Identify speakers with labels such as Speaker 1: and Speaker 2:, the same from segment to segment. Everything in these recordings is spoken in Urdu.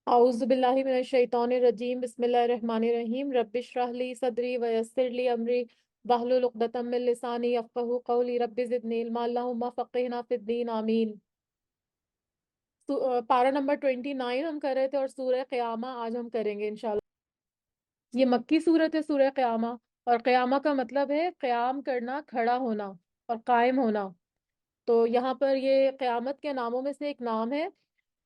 Speaker 1: اعوذ باللہ من الشیطان الرجیم، بسم اللہ الرحمن الرحیم، رب اشرح لی صدری ویسر لی امری واحلل عقدۃ من لسانی یفقہوا قولی، رب زدنی علما اللہم فقہنا فی الدین، آمین۔ پارہ نمبر 29 ہم کر رہے تھے اور سورہ قیامہ آج ہم کریں گے انشاءاللہ۔ یہ مکی صورت ہے سورہ قیامہ، اور قیامہ کا مطلب ہے قیام کرنا، کھڑا ہونا اور قائم ہونا۔ تو یہاں پر یہ قیامت کے ناموں میں سے ایک نام ہے،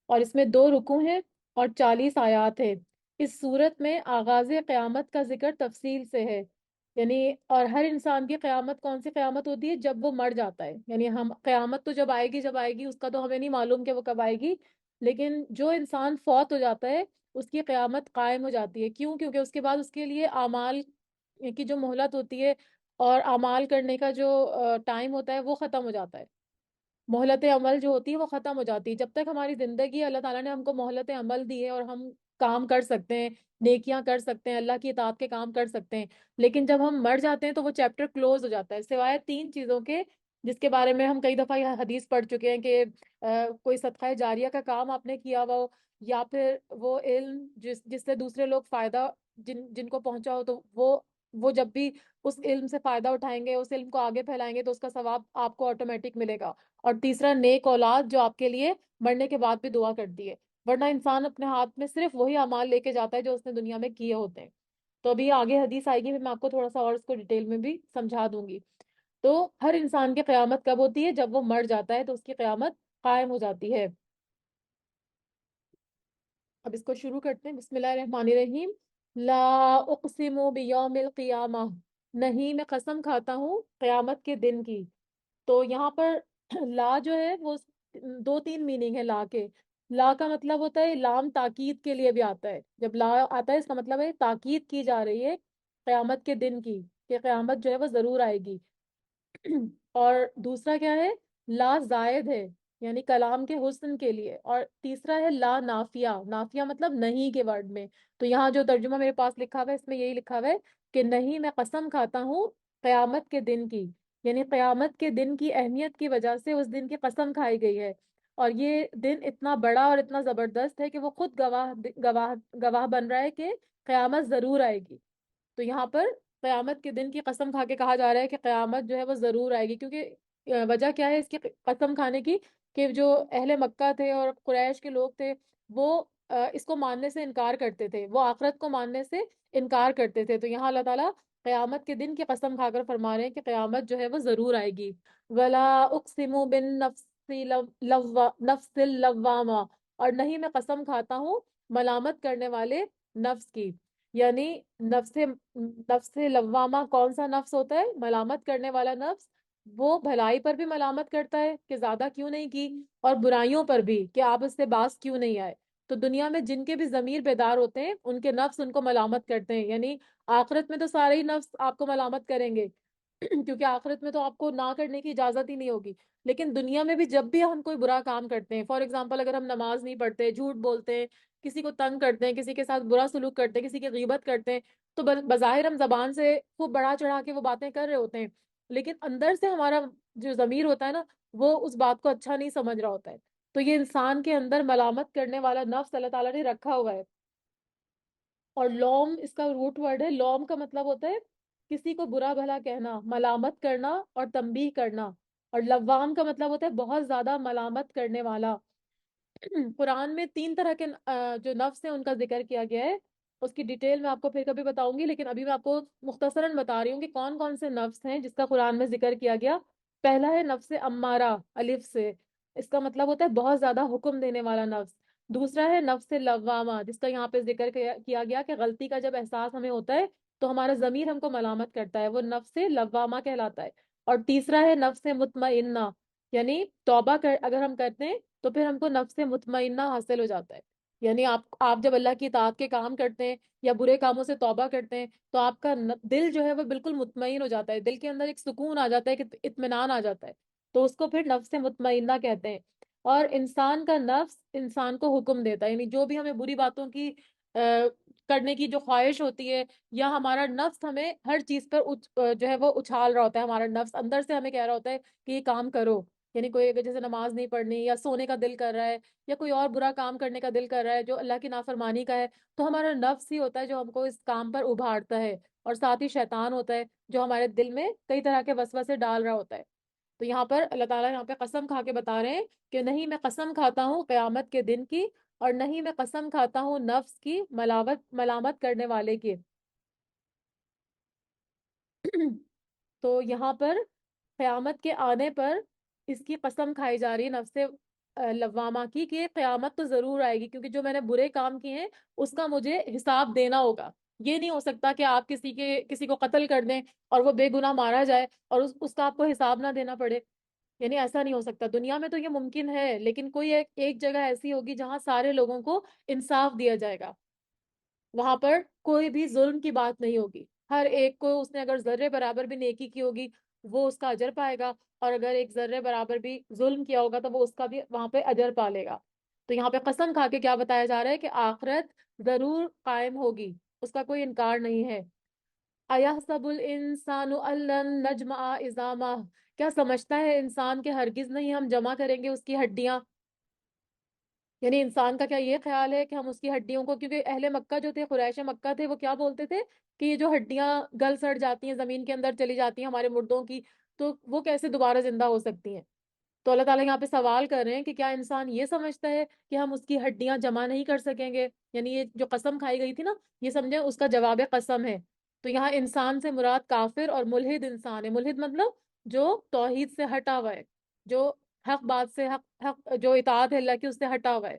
Speaker 1: اور اس میں 2 رکوع ہیں اور 40 آیات ہیں۔ اس صورت میں آغاز قیامت کا ذکر تفصیل سے ہے، یعنی اور ہر انسان کی قیامت کون سی قیامت ہوتی ہے؟ جب وہ مر جاتا ہے، یعنی ہم قیامت تو جب آئے گی اس کا تو ہمیں نہیں معلوم کہ وہ کب آئے گی، لیکن جو انسان فوت ہو جاتا ہے اس کی قیامت قائم ہو جاتی ہے۔ کیوں؟ کیونکہ اس کے بعد اس کے لیے اعمال کی جو مہلت ہوتی ہے اور اعمال کرنے کا جو ٹائم ہوتا ہے وہ ختم ہو جاتا ہے۔ مہلت عمل جو ہوتی ہے وہ ختم ہو جاتی ہے۔ جب تک ہماری زندگی ہے اللہ تعالیٰ نے ہم کو مہلت عمل دی ہے اور ہم کام کر سکتے ہیں، نیکیاں کر سکتے ہیں، اللہ کی اطاعت کے کام کر سکتے ہیں، لیکن جب ہم مر جاتے ہیں تو وہ چیپٹر کلوز ہو جاتا ہے، سوائے 3 چیزوں کے، جس کے بارے میں ہم کئی دفعہ یہ حدیث پڑھ چکے ہیں کہ کوئی صدقہ جاریہ کا کام آپ نے کیا ہوا ہو، یا پھر وہ علم جس سے دوسرے لوگ فائدہ جن کو پہنچا ہو، تو وہ جب بھی اس علم سے فائدہ اٹھائیں گے، اس علم کو آگے پھیلائیں گے، تو اس کا ثواب آپ کو آٹومیٹک ملے گا۔ اور تیسرا، نیک اولاد جو آپ کے لیے مرنے کے بعد بھی دعا کرتی ہے، ورنہ انسان اپنے ہاتھ میں صرف وہی اعمال لے کے جاتا ہے جو اس نے دنیا میں کیے ہوتے ہیں۔ تو ابھی آگے حدیث آئے گی، پھر میں آپ کو تھوڑا سا اور اس کو ڈیٹیل میں بھی سمجھا دوں گی۔ تو ہر انسان کی قیامت کب ہوتی ہے؟ جب وہ مر جاتا ہے تو اس کی قیامت قائم ہو جاتی ہے۔ اب اس کو شروع کرتے ہیں، بسم اللہ الرحمن الرحیم۔ لا اقسم بیوم القیامہ، نہیں میں قسم کھاتا ہوں قیامت کے دن کی۔ تو یہاں پر لا جو ہے وہ 2 3 میننگ ہے لا کے۔ لا کا مطلب ہوتا ہے لام تاکید کے لیے بھی آتا ہے، جب لا آتا ہے اس کا مطلب ہے تاکید کی جا رہی ہے قیامت کے دن کی، کہ قیامت جو ہے وہ ضرور آئے گی۔ اور دوسرا کیا ہے؟ لا زائد ہے، یعنی کلام کے حسن کے لیے۔ اور تیسرا ہے لا نافیہ، نافیہ مطلب نہیں کے ورڈ میں۔ تو یہاں جو ترجمہ میرے پاس لکھا ہوا ہے اس میں یہی لکھا ہوا ہے کہ نہیں میں قسم کھاتا ہوں قیامت کے دن کی، یعنی قیامت کے دن کی اہمیت کی وجہ سے اس دن کی قسم کھائی گئی ہے۔ اور یہ دن اتنا بڑا اور اتنا زبردست ہے کہ وہ خود گواہ بن رہا ہے کہ قیامت ضرور آئے گی۔ تو یہاں پر قیامت کے دن کی قسم کھا کے کہا جا رہا ہے کہ قیامت جو ہے وہ ضرور آئے گی، کیونکہ وجہ کیا ہے اس کی قسم کھانے کی؟ کہ جو اہل مکہ تھے اور قریش کے لوگ تھے، وہ اس کو ماننے سے انکار کرتے تھے، وہ آخرت کو ماننے سے انکار کرتے تھے۔ تو یہاں اللہ تعالیٰ قیامت کے دن کی قسم کھا کر فرما رہے ہیں کہ قیامت جو ہے وہ ضرور آئے گی۔ ولا اقسم بالنفس نفس اللوامہ، اور نہیں میں قسم کھاتا ہوں ملامت کرنے والے نفس کی، یعنی نفس لوامہ کون سا نفس ہوتا ہے؟ ملامت کرنے والا نفس۔ وہ بھلائی پر بھی ملامت کرتا ہے کہ زیادہ کیوں نہیں کی، اور برائیوں پر بھی کہ آپ اس سے باز کیوں نہیں آئے۔ تو دنیا میں جن کے بھی ضمیر بیدار ہوتے ہیں ان کے نفس ان کو ملامت کرتے ہیں، یعنی آخرت میں تو سارے ہی نفس آپ کو ملامت کریں گے کیونکہ آخرت میں تو آپ کو نہ کرنے کی اجازت ہی نہیں ہوگی۔ لیکن دنیا میں بھی جب بھی ہم کوئی برا کام کرتے ہیں، فار ایگزامپل اگر ہم نماز نہیں پڑھتے، جھوٹ بولتے ہیں، کسی کو تنگ کرتے ہیں، کسی کے ساتھ برا سلوک کرتے ہیں، کسی کی غیبت کرتے ہیں، تو بظاہر ہم زبان سے خوب بڑا چڑھا کے وہ باتیں کر رہے ہوتے ہیں، لیکن اندر سے ہمارا جو ضمیر ہوتا ہے نا، وہ اس بات کو اچھا نہیں سمجھ رہا ہوتا ہے۔ تو یہ انسان کے اندر ملامت کرنے والا نفس اللہ تعالیٰ نے رکھا ہوا ہے۔ اور لوم اس کا روٹ ورڈ ہے، لوم کا مطلب ہوتا ہے کسی کو برا بھلا کہنا، ملامت کرنا اور تنبیہ کرنا۔ اور لوام کا مطلب ہوتا ہے بہت زیادہ ملامت کرنے والا۔ قرآن میں 3 طرح کے جو نفس ہیں ان کا ذکر کیا گیا ہے، اس کی ڈیٹیل میں آپ کو پھر کبھی بتاؤں گی، لیکن ابھی میں آپ کو مختصراً بتا رہی ہوں کہ کون کون سے نفس ہیں جس کا قرآن میں ذکر کیا گیا۔ پہلا ہے نفس امارہ، الف سے، اس کا مطلب ہوتا ہے بہت زیادہ حکم دینے والا نفس۔ دوسرا ہے نفس لوامہ، جس کا یہاں پہ ذکر کیا گیا کہ غلطی کا جب احساس ہمیں ہوتا ہے تو ہمارا ضمیر ہم کو ملامت کرتا ہے، وہ نفس لوامہ کہلاتا ہے۔ اور تیسرا ہے نفس مطمئنہ، یعنی اگر ہم کرتے ہیں تو پھر ہم کو نفس مطمئنہ حاصل ہو جاتا ہے، یعنی آپ جب اللہ کی اطاعت کے کام کرتے ہیں یا برے کاموں سے توبہ کرتے ہیں تو آپ کا دل جو ہے وہ بالکل مطمئن ہو جاتا ہے، دل کے اندر ایک سکون آ جاتا ہے، کہ اطمینان آ جاتا ہے، تو اس کو پھر نفس مطمئنہ کہتے ہیں۔ اور انسان کا نفس انسان کو حکم دیتا ہے، یعنی جو بھی ہمیں بری باتوں کی کرنے کی جو خواہش ہوتی ہے، یا ہمارا نفس ہمیں ہر چیز پر جو ہے وہ اچھال رہا ہوتا ہے، ہمارا نفس اندر سے ہمیں کہہ رہا ہوتا ہے کہ یہ کام کرو، یعنی کوئی اگر جیسے نماز نہیں پڑھنی یا سونے کا دل کر رہا ہے یا کوئی اور برا کام کرنے کا دل کر رہا ہے جو اللہ کی نافرمانی کا ہے، تو ہمارا نفس ہی ہوتا ہے جو ہم کو اس کام پر ابھارتا ہے، اور ساتھ ہی شیطان ہوتا ہے جو ہمارے دل میں کئی طرح کے وسوسے ڈال رہا ہوتا ہے۔ تو یہاں پر اللہ تعالیٰ یہاں پہ قسم کھا کے بتا رہے ہیں کہ نہیں میں قسم کھاتا ہوں قیامت کے دن کی، اور نہیں میں قسم کھاتا ہوں نفس کی ملامت کرنے والے کی۔ تو یہاں پر قیامت کے آنے پر اس کی قسم کھائی جا رہی ہے نفس لوامہ کی، کہ قیامت تو ضرور آئے گی، کیونکہ جو میں نے برے کام کیے ہیں اس کا مجھے حساب دینا ہوگا۔ یہ نہیں ہو سکتا کہ آپ کسی کو قتل کر دیں اور وہ بے گناہ مارا جائے اور اس کا آپ کو حساب نہ دینا پڑے، یعنی ایسا نہیں ہو سکتا۔ دنیا میں تو یہ ممکن ہے، لیکن کوئی ایک جگہ ایسی ہوگی جہاں سارے لوگوں کو انصاف دیا جائے گا، وہاں پر کوئی بھی ظلم کی بات نہیں ہوگی، ہر ایک کو اس نے اگر ذرے برابر بھی نیکی کی ہوگی وہ اس کا اجر پائے گا، اور اگر ایک ذرے برابر بھی ظلم کیا ہوگا تو وہ اس کا بھی وہاں پہ اجر پا لے گا۔ تو یہاں پہ قسم کھا کے کیا بتایا جا رہا ہے کہ آخرت ضرور قائم ہوگی، اس کا کوئی انکار نہیں ہے۔ اَيَحْسَبُ الْإِنسَانُ أَن لَّن نَّجْمَعَ عِظَامَهُ، کیا سمجھتا ہے انسان کہ ہرگز نہیں ہم جمع کریں گے اس کی ہڈیاں؟ یعنی انسان کا کیا یہ خیال ہے کہ ہم اس کی ہڈیوں کو، کیونکہ اہل مکہ جو تھے، قریش مکہ تھے، وہ کیا بولتے تھے کہ یہ جو ہڈیاں گل سڑ جاتی ہیں، زمین کے اندر چلی جاتی ہیں ہمارے مردوں کی، تو وہ کیسے دوبارہ زندہ ہو سکتی ہیں؟ تو اللہ تعالیٰ یہاں پہ سوال کر رہے ہیں کہ کیا انسان یہ سمجھتا ہے کہ ہم اس کی ہڈیاں جمع نہیں کر سکیں گے؟ یعنی یہ جو قسم کھائی گئی تھی نا، یہ سمجھیں اس کا جواب قسم ہے۔ تو یہاں انسان سے مراد کافر اور ملحد انسان ہے۔ ملحد مطلب جو توحید سے ہٹا ہوا ہے، جو حق بات سے حق جو اطاعت ہے اللہ کی اس سے ہٹا ہوا ہے،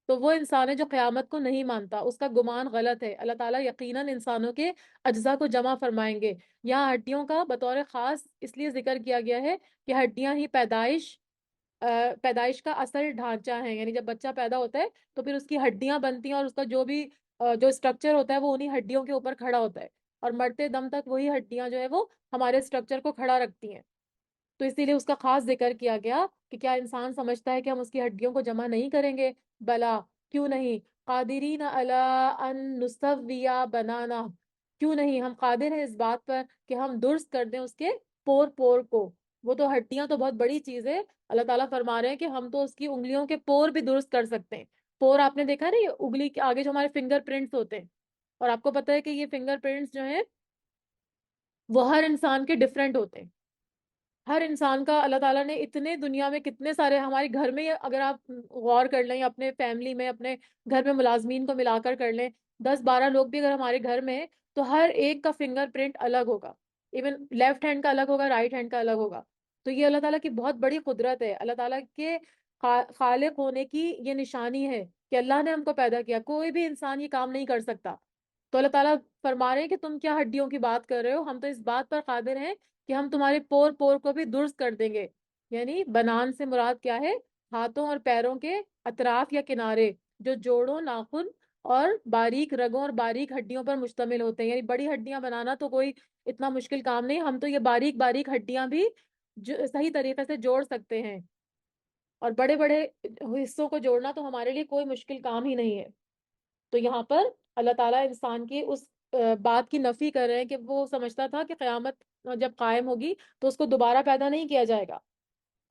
Speaker 1: تو وہ انسان ہے جو قیامت کو نہیں مانتا، اس کا گمان غلط ہے۔ اللہ تعالیٰ یقیناً انسانوں کے اجزا کو جمع فرمائیں گے۔ یہاں ہڈیوں کا بطور خاص اس لیے ذکر کیا گیا ہے کہ ہڈیاں ہی پیدائش کا اصل ڈھانچہ ہے، یعنی جب بچہ پیدا ہوتا ہے تو پھر اس کی ہڈیاں بنتی ہیں، اور اس کا جو بھی جو اسٹرکچر ہوتا ہے وہ انہی ہڈیوں کے اوپر کھڑا ہوتا ہے، اور مرتے دم تک وہی ہڈیاں جو ہے وہ ہمارے اسٹرکچر کو کھڑا رکھتی ہیں۔ تو اسی لیے اس کا خاص ذکر کیا گیا کہ کیا انسان سمجھتا ہے کہ ہم اس کی ہڈیوں کو جمع نہیں کریں گے؟ بلا، کیوں نہیں، قادرین علی ان نسوی بنانا، کیوں نہیں، ہم قادر ہیں اس بات پر کہ ہم درست کر دیں اس کے پور پور کو۔ وہ تو ہڈیاں تو بہت بڑی چیز ہے، اللہ تعالیٰ فرما رہے ہیں کہ ہم تو اس کی انگلیوں کے پور بھی درست کر سکتے ہیں۔ پور آپ نے دیکھا نا، یہ انگلی کے آگے جو ہمارے فنگر پرنٹس ہوتے ہیں، اور آپ کو پتہ ہے کہ یہ فنگر پرنٹس جو ہیں وہ ہر انسان کے ڈفرینٹ ہوتے ہیں۔ ہر انسان کا اللہ تعالیٰ نے اتنے دنیا میں کتنے سارے، ہمارے گھر میں اگر آپ غور کر لیں، اپنے فیملی میں، اپنے گھر میں ملازمین کو ملا کر لیں، 10-12 لوگ بھی اگر ہمارے گھر میں ہیں تو ہر ایک کا فنگر پرنٹ الگ ہوگا، ایون لیفٹ ہینڈ کا الگ ہوگا، رائٹ ہینڈ کا الگ ہوگا۔ تو یہ اللہ تعالیٰ کی بہت بڑی قدرت ہے، اللہ تعالیٰ کے خالق ہونے کی یہ نشانی ہے کہ اللہ نے ہم کو پیدا کیا، کوئی بھی انسان یہ کام نہیں کر سکتا۔ تو اللہ تعالیٰ فرما رہے ہیں کہ تم کیا ہڈیوں کی بات کر رہے ہو، ہم تو اس بات پر قادر ہیں کہ ہم تمہارے پور پور کو بھی درست کر دیں گے۔ یعنی بنان سے مراد کیا ہے؟ ہاتھوں اور پیروں کے اطراف یا کنارے جو جوڑوں، ناخن اور باریک رگوں اور باریک ہڈیوں پر مشتمل ہوتے ہیں۔ یعنی بڑی ہڈیاں بنانا تو کوئی اتنا مشکل کام نہیں، ہم تو یہ باریک باریک ہڈیاں بھی صحیح طریقے سے جوڑ سکتے ہیں، اور بڑے بڑے حصوں کو جوڑنا تو ہمارے لیے کوئی مشکل کام ہی نہیں ہے۔ تو یہاں پر اللہ تعالیٰ انسان کی اس بات کی نفی کر رہے ہیں کہ وہ سمجھتا تھا کہ قیامت جب قائم ہوگی تو اس کو دوبارہ پیدا نہیں کیا جائے گا۔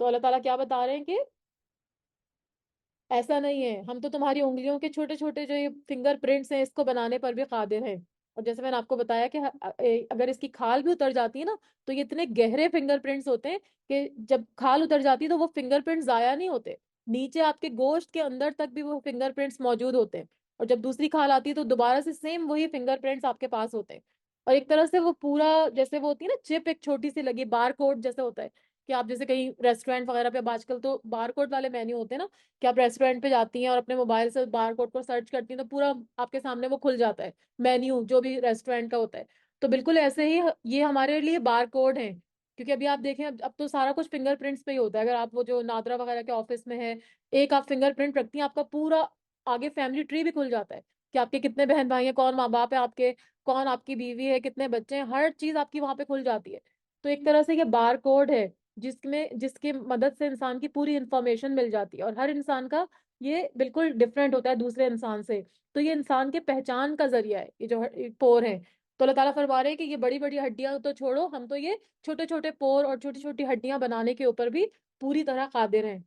Speaker 1: تو اللہ تعالیٰ کیا بتا رہے ہیں کہ ایسا نہیں ہے، ہم تو تمہاری انگلیوں کے چھوٹے چھوٹے جو یہ فنگر پرنٹس ہیں اس کو بنانے پر بھی قادر ہیں۔ اور جیسے میں نے آپ کو بتایا کہ اگر اس کی کھال بھی اتر جاتی ہے نا، تو یہ اتنے گہرے فنگر پرنٹس ہوتے ہیں کہ جب کھال اتر جاتی ہے تو وہ فنگر پرنٹس ضائع نہیں ہوتے، نیچے آپ کے گوشت کے اندر تک بھی وہ فنگر پرنٹس موجود ہوتے ہیں، اور جب دوسری کھال آتی ہے تو دوبارہ سے سیم وہی فنگر پرنٹس آپ کے پاس ہوتے ہیں۔ اور ایک طرح سے وہ پورا، جیسے وہ ہوتی ہے نا چپ ایک چھوٹی سی لگی، بار کوڈ جیسے ہوتا ہے کہ آپ جیسے کہیں ریسٹورینٹ وغیرہ پہ آج کل تو بار کوڈ والے مینیو ہوتے ہیں نا، کہ آپ ریسٹورینٹ پہ جاتی ہیں اور اپنے موبائل سے بار کوڈ کو سرچ کرتی ہیں تو پورا آپ کے سامنے وہ کھل جاتا ہے مینیو جو بھی ریسٹورینٹ کا ہوتا ہے۔ تو بالکل ایسے ہی یہ ہمارے لیے بار کوڈ ہیں، کیونکہ ابھی آپ دیکھیں اب تو سارا کچھ فنگر پرنٹس پہ ہی ہوتا ہے۔ اگر آپ وہ جو نادرا وغیرہ کے آفس میں ہے، ایک آپ فنگر پرنٹ رکھتی ہیں، آپ کا پورا آگے فیملی ٹری بھی کھل جاتا ہے کہ آپ کے کتنے بہن بھائی ہیں، کون ماں باپ ہے آپ کے، کون آپ کی بیوی ہے، کتنے بچے ہیں، ہر چیز آپ کی وہاں پہ کھل جاتی ہے۔ تو ایک طرح سے یہ بار کوڈ ہے جس کی مدد سے انسان کی پوری انفارمیشن مل جاتی ہے، اور ہر انسان کا یہ بالکل ڈفرینٹ ہوتا ہے دوسرے انسان سے۔ تو یہ انسان کے پہچان کا ذریعہ ہے یہ جو پور ہیں۔ تو اللہ تعالیٰ فرما رہے ہیں کہ یہ بڑی بڑی ہڈیاں تو چھوڑو، ہم تو یہ چھوٹے چھوٹے پور اور چھوٹی چھوٹی ہڈیاں بنانے کے اوپر بھی پوری طرح قادر ہیں.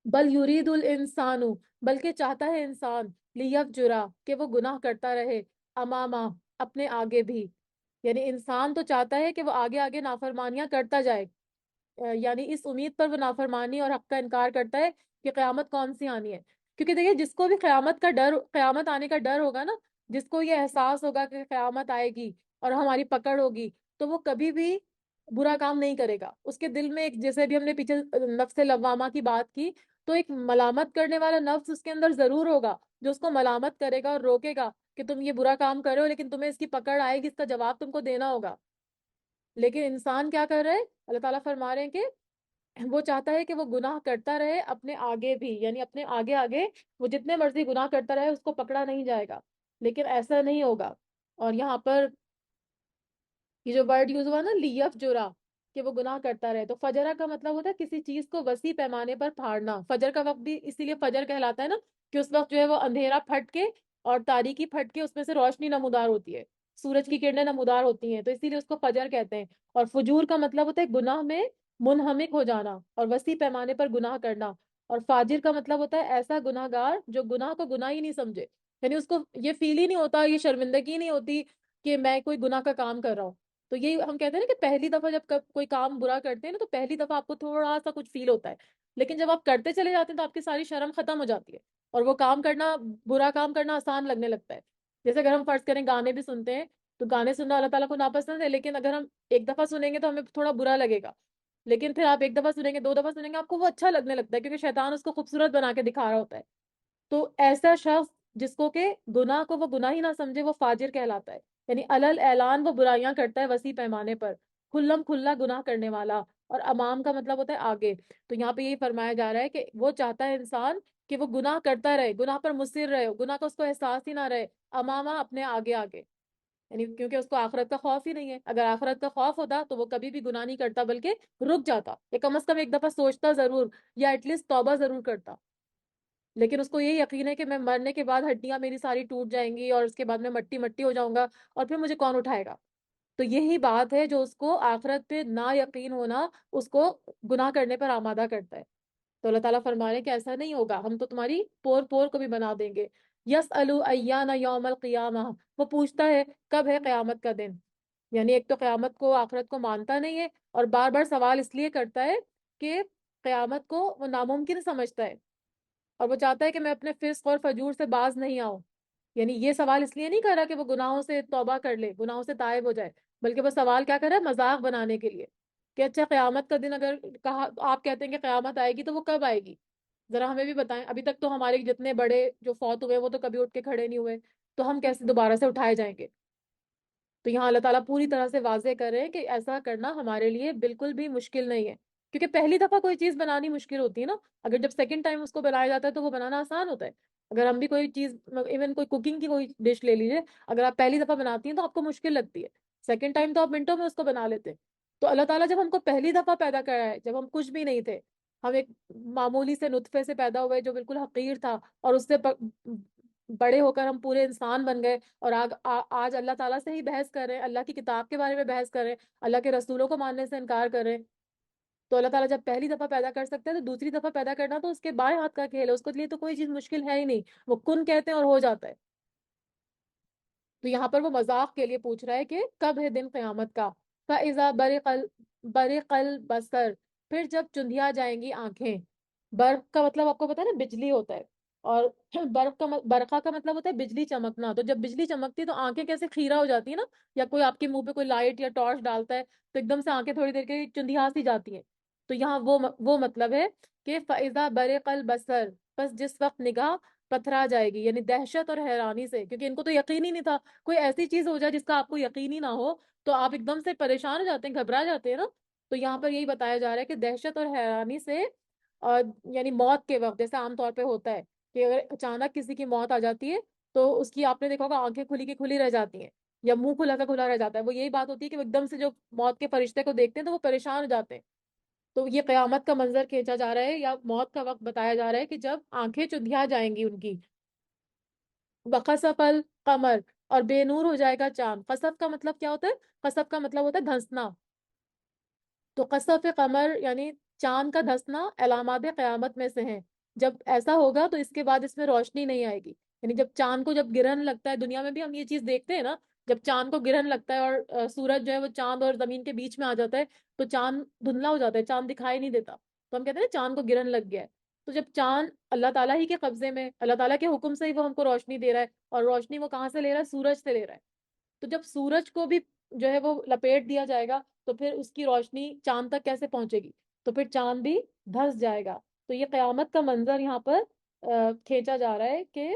Speaker 1: بل یرید الانسان، بلکہ چاہتا ہے انسان، لیفجرا، کہ وہ گناہ کرتا رہے، امامہ، اپنے آگے بھی. یعنی انسان تو چاہتا ہے کہ وہ آگے آگے نافرمانیاں کرتا جائے، یعنی اس امید پر وہ نافرمانی اور حق کا انکار کرتا ہے کہ قیامت کون سی آنی ہے. کیونکہ دیکھیے جس کو بھی قیامت کا ڈر، قیامت آنے کا ڈر ہوگا نا، جس کو یہ احساس ہوگا کہ قیامت آئے گی اور ہماری پکڑ ہوگی، تو وہ کبھی بھی برا کام نہیں کرے گا. اس کے دل میں ایک، جیسے بھی ہم نے پیچھے نفس لوامہ کی بات کی، تو ایک ملامت کرنے والا نفس اس کے اندر ضرور ہوگا، جو اس کو ملامت کرے گا اور روکے گا کہ تم یہ برا کام کر رہے ہو، لیکن تمہیں اس کی پکڑ آئے گی، اس کا جواب تم کو دینا ہوگا. لیکن انسان کیا کر رہا ہے؟ اللہ تعالیٰ فرما رہے ہیں کہ وہ چاہتا ہے کہ وہ گناہ کرتا رہے اپنے آگے بھی، یعنی اپنے آگے آگے وہ جتنے مرضی گناہ کرتا رہے، اس کو پکڑا نہیں جائے گا. لیکن ایسا نہیں ہوگا. اور یہاں پر یہ جو ورڈ یوز ہوا نا، لیف جرا، کہ وہ گناہ کرتا رہے، تو فجرہ کا مطلب ہوتا ہے کسی چیز کو وسیع پیمانے پر پھاڑنا. فجر کا وقت بھی اسی لیے فجر کہلاتا ہے نا، کہ اس وقت جو ہے وہ اندھیرا پھٹ کے اور تاریکی پھٹ کے اس میں سے روشنی نمودار ہوتی ہے، سورج کی کرنیں نمودار ہوتی ہیں، تو اسی لیے اس کو فجر کہتے ہیں. اور فجور کا مطلب ہوتا ہے گناہ میں منہمک ہو جانا اور وسیع پیمانے پر گناہ کرنا. اور فاجر کا مطلب ہوتا ہے ایسا گناہ گار جو گناہ کو گناہ ہی نہیں سمجھے، یعنی اس کو یہ فیل ہی نہیں ہوتا، یہ شرمندگی نہیں ہوتی کہ میں کوئی گناہ کا کام کر رہا ہوں. تو یہ ہم کہتے ہیں نا کہ پہلی دفعہ جب کوئی کام برا کرتے ہیں نا، تو پہلی دفعہ آپ کو تھوڑا سا کچھ فیل ہوتا ہے، لیکن جب آپ کرتے چلے جاتے ہیں تو آپ کی ساری شرم ختم ہو جاتی ہے، اور وہ کام کرنا، برا کام کرنا آسان لگنے لگتا ہے. جیسے اگر ہم فرض کریں گانے بھی سنتے ہیں، تو گانے سننا اللہ تعالیٰ کو ناپسند ہے، لیکن اگر ہم ایک دفعہ سنیں گے تو ہمیں تھوڑا برا لگے گا. لیکن پھر آپ ایک دفعہ سنیں گے، دو دفعہ سنیں گے، آپ کو وہ اچھا لگنے لگتا ہے، کیونکہ شیطان اس کو خوبصورت بنا کے دکھا رہا ہوتا ہے. تو ایسا شخص جس کو کہ گناہ کو وہ گناہ ہی نہ سمجھے، وہ فاجر کہلاتا ہے. یعنی علل اعلان وہ برائیاں کرتا ہے وسیع پیمانے پر، کھلم کھلا گناہ کرنے والا. اور امام کا مطلب ہوتا ہے آگے. تو یہاں پہ یہی فرمایا جا رہا ہے کہ وہ چاہتا ہے انسان کہ وہ گناہ کرتا رہے، گناہ پر مصر رہے، گناہ کا اس کو احساس ہی نہ رہے، امامہ، اپنے آگے آگے. یعنی کیونکہ اس کو آخرت کا خوف ہی نہیں ہے. اگر آخرت کا خوف ہوتا تو وہ کبھی بھی گناہ نہیں کرتا، بلکہ رک جاتا، یا کم از کم ایک دفعہ سوچتا ضرور، یا ایٹ لیسٹ توبہ ضرور کرتا. لیکن اس کو یہ یقین ہے کہ میں مرنے کے بعد ہڈیاں میری ساری ٹوٹ جائیں گی، اور اس کے بعد میں مٹی مٹی ہو جاؤں گا، اور پھر مجھے کون اٹھائے گا. تو یہی بات ہے جو اس کو آخرت پہ نا یقین ہونا اس کو گناہ کرنے پر آمادہ کرتا ہے. تو اللہ تعالیٰ فرما رہے ہیں کہ ایسا نہیں ہوگا، ہم تو تمہاری پور پور کو بھی بنا دیں گے. یسألو ایان یوم القیامہ، وہ پوچھتا ہے کب ہے قیامت کا دن. یعنی ایک تو قیامت کو، آخرت کو مانتا نہیں ہے، اور بار بار سوال اس لیے کرتا ہے کہ قیامت کو وہ ناممکن سمجھتا ہے، اور وہ چاہتا ہے کہ میں اپنے فسق اور فجور سے باز نہیں آؤں. یعنی یہ سوال اس لیے نہیں کر رہا کہ وہ گناہوں سے توبہ کر لے، گناہوں سے تائب ہو جائے، بلکہ وہ سوال کیا کر رہا ہے؟ مذاق بنانے کے لیے، کہ اچھا قیامت کا دن اگر کہا، آپ کہتے ہیں کہ قیامت آئے گی، تو وہ کب آئے گی؟ ذرا ہمیں بھی بتائیں. ابھی تک تو ہمارے جتنے بڑے جو فوت ہوئے وہ تو کبھی اٹھ کے کھڑے نہیں ہوئے، تو ہم کیسے دوبارہ سے اٹھائے جائیں گے؟ تو یہاں اللہ تعالیٰ پوری طرح سے واضح کر رہے ہیں کہ ایسا کرنا ہمارے لیے بالکل بھی مشکل نہیں ہے. کیونکہ پہلی دفعہ کوئی چیز بنانی مشکل ہوتی ہے نا، اگر جب سیکنڈ ٹائم اس کو بنایا جاتا ہے تو وہ بنانا آسان ہوتا ہے. اگر ہم بھی کوئی چیز، ایون کوئی کوکنگ کی کوئی ڈش لے لیجیے، اگر آپ پہلی دفعہ بناتی ہیں تو آپ کو مشکل لگتی ہے، سیکنڈ ٹائم تو آپ منٹوں میں اس کو بنا لیتے ہیں. تو اللہ تعالیٰ جب ہم کو پہلی دفعہ پیدا کرا ہے، جب ہم کچھ بھی نہیں تھے، ہم ایک معمولی سے نطفے سے پیدا ہوئے جو بالکل حقیر تھا، اور اس سے بڑے ہو کر ہم پورے انسان بن گئے، اور آج اللہ تعالیٰ سے ہی بحث کر رہے ہیں، اللہ کی کتاب کے بارے میں بحث کر رہے ہیں، اللہ کے رسولوں کو ماننے سے انکار کر رہے ہیں. تو اللہ تعالیٰ جب پہلی دفعہ پیدا کر سکتے ہیں، تو دوسری دفعہ پیدا کرنا تو اس کے بائیں ہاتھ کا کھیل ہے، اس کے لیے تو کوئی چیز مشکل ہے ہی نہیں. وہ کن کہتے ہیں اور ہو جاتا ہے. تو یہاں پر وہ مذاق کے لیے پوچھ رہا ہے کہ کب ہے دن قیامت کا. فَإِذَا بَرِقَ الْبَصَرُ، پھر جب چندھیا جائیں گی آنکھیں. برق کا مطلب آپ کو پتا ہے نا، بجلی ہوتا ہے. اور برقہ کا مطلب ہوتا ہے بجلی چمکنا. تو جب بجلی چمکتی ہے تو آنکھیں کیسے خیرہ ہو جاتی ہے نا، یا کوئی آپ کے منہ پہ کوئی لائٹ یا ٹارچ ڈالتا ہے تو ایک دم سے آنکھیں تھوڑی دیر کے لیے چندھیا سی جاتی ہیں. تو یہاں وہ مطلب ہے کہ فَإِذَا بَرِقَ الْبَصَرُ، بس جس وقت نگاہ پتھرا جائے گی، یعنی دہشت اور حیرانی سے، کیونکہ ان کو تو یقین ہی نہیں تھا. کوئی ایسی چیز ہو جائے جس کا آپ کو یقین ہی نہ ہو، تو آپ ایک دم سے پریشان ہو جاتے ہیں، گھبرا جاتے ہیں نا. تو یہاں پر یہی بتایا جا رہا ہے کہ دہشت اور حیرانی سے، اور یعنی موت کے وقت جیسے عام طور پہ ہوتا ہے کہ اگر اچانک کسی کی موت آ جاتی ہے تو اس کی، آپ نے دیکھا ہوگا، آنکھیں کھلی کی کھلی رہ جاتی ہیں، یا منہ کھلا کا کھلا رہ جاتا ہے. وہ یہی بات ہوتی ہے کہ وہ ایک دم سے جو موت کے فرشتے کو دیکھتے ہیں تو وہ پریشان ہو جاتے ہیں. تو یہ قیامت کا منظر کھینچا جا رہا ہے، یا موت کا وقت بتایا جا رہا ہے کہ جب آنکھیں چندھیا جائیں گی ان کی. وَخَسَفَ الْقَمَرُ، اور بے نور ہو جائے گا چاند. خسف کا مطلب کیا ہوتا ہے؟ خسف کا مطلب ہوتا ہے دھنسنا. تو قصف قمر یعنی چاند کا دھسنا علامات قیامت میں سے ہیں. جب ایسا ہوگا تو اس کے بعد اس میں روشنی نہیں آئے گی. یعنی جب چاند کو جب گرہن لگتا ہے، دنیا میں بھی ہم یہ چیز دیکھتے ہیں نا، جب چاند کو گرہن لگتا ہے اور سورج جو ہے وہ چاند اور زمین کے بیچ میں آ جاتا ہے تو چاند دھندلا ہو جاتا ہے، چاند دکھائی نہیں دیتا. تو ہم کہتے ہیں نا چاند کو گرہن لگ گیا ہے. تو جب چاند اللہ تعالیٰ ہی کے قبضے میں، اللہ تعالیٰ کے حکم سے ہی وہ ہم کو روشنی دے رہا ہے، اور روشنی وہ کہاں سے لے رہا ہے؟ سورج سے لے رہا ہے. تو جب سورج کو بھی جو ہے وہ لپیٹ دیا جائے گا تو پھر اس کی روشنی چاند تک کیسے پہنچے گی؟ تو پھر چاند بھی دھس جائے گا. تو یہ قیامت کا منظر یہاں پر کھینچا جا رہا ہے کہ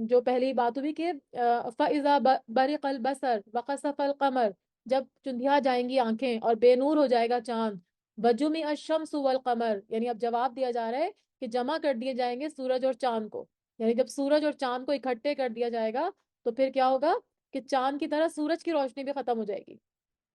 Speaker 1: جو پہلی بات ہوئی کہ فَإِذَا بَرِقَ الْبَصَرُ وَخَسَفَ الْقَمَرُ، جب چندھیا جائیں گی آنکھیں اور بے نور ہو جائے گا چاند. وَجُمِعَ الشَّمْسُ وَالْقَمَرُ، یعنی اب جواب دیا جا رہا ہے کہ جمع کر دیے جائیں گے سورج اور چاند کو. یعنی جب سورج اور چاند کو اکٹھے کر دیا جائے گا تو پھر کیا ہوگا کہ چاند کی طرح سورج کی روشنی بھی ختم ہو جائے گی.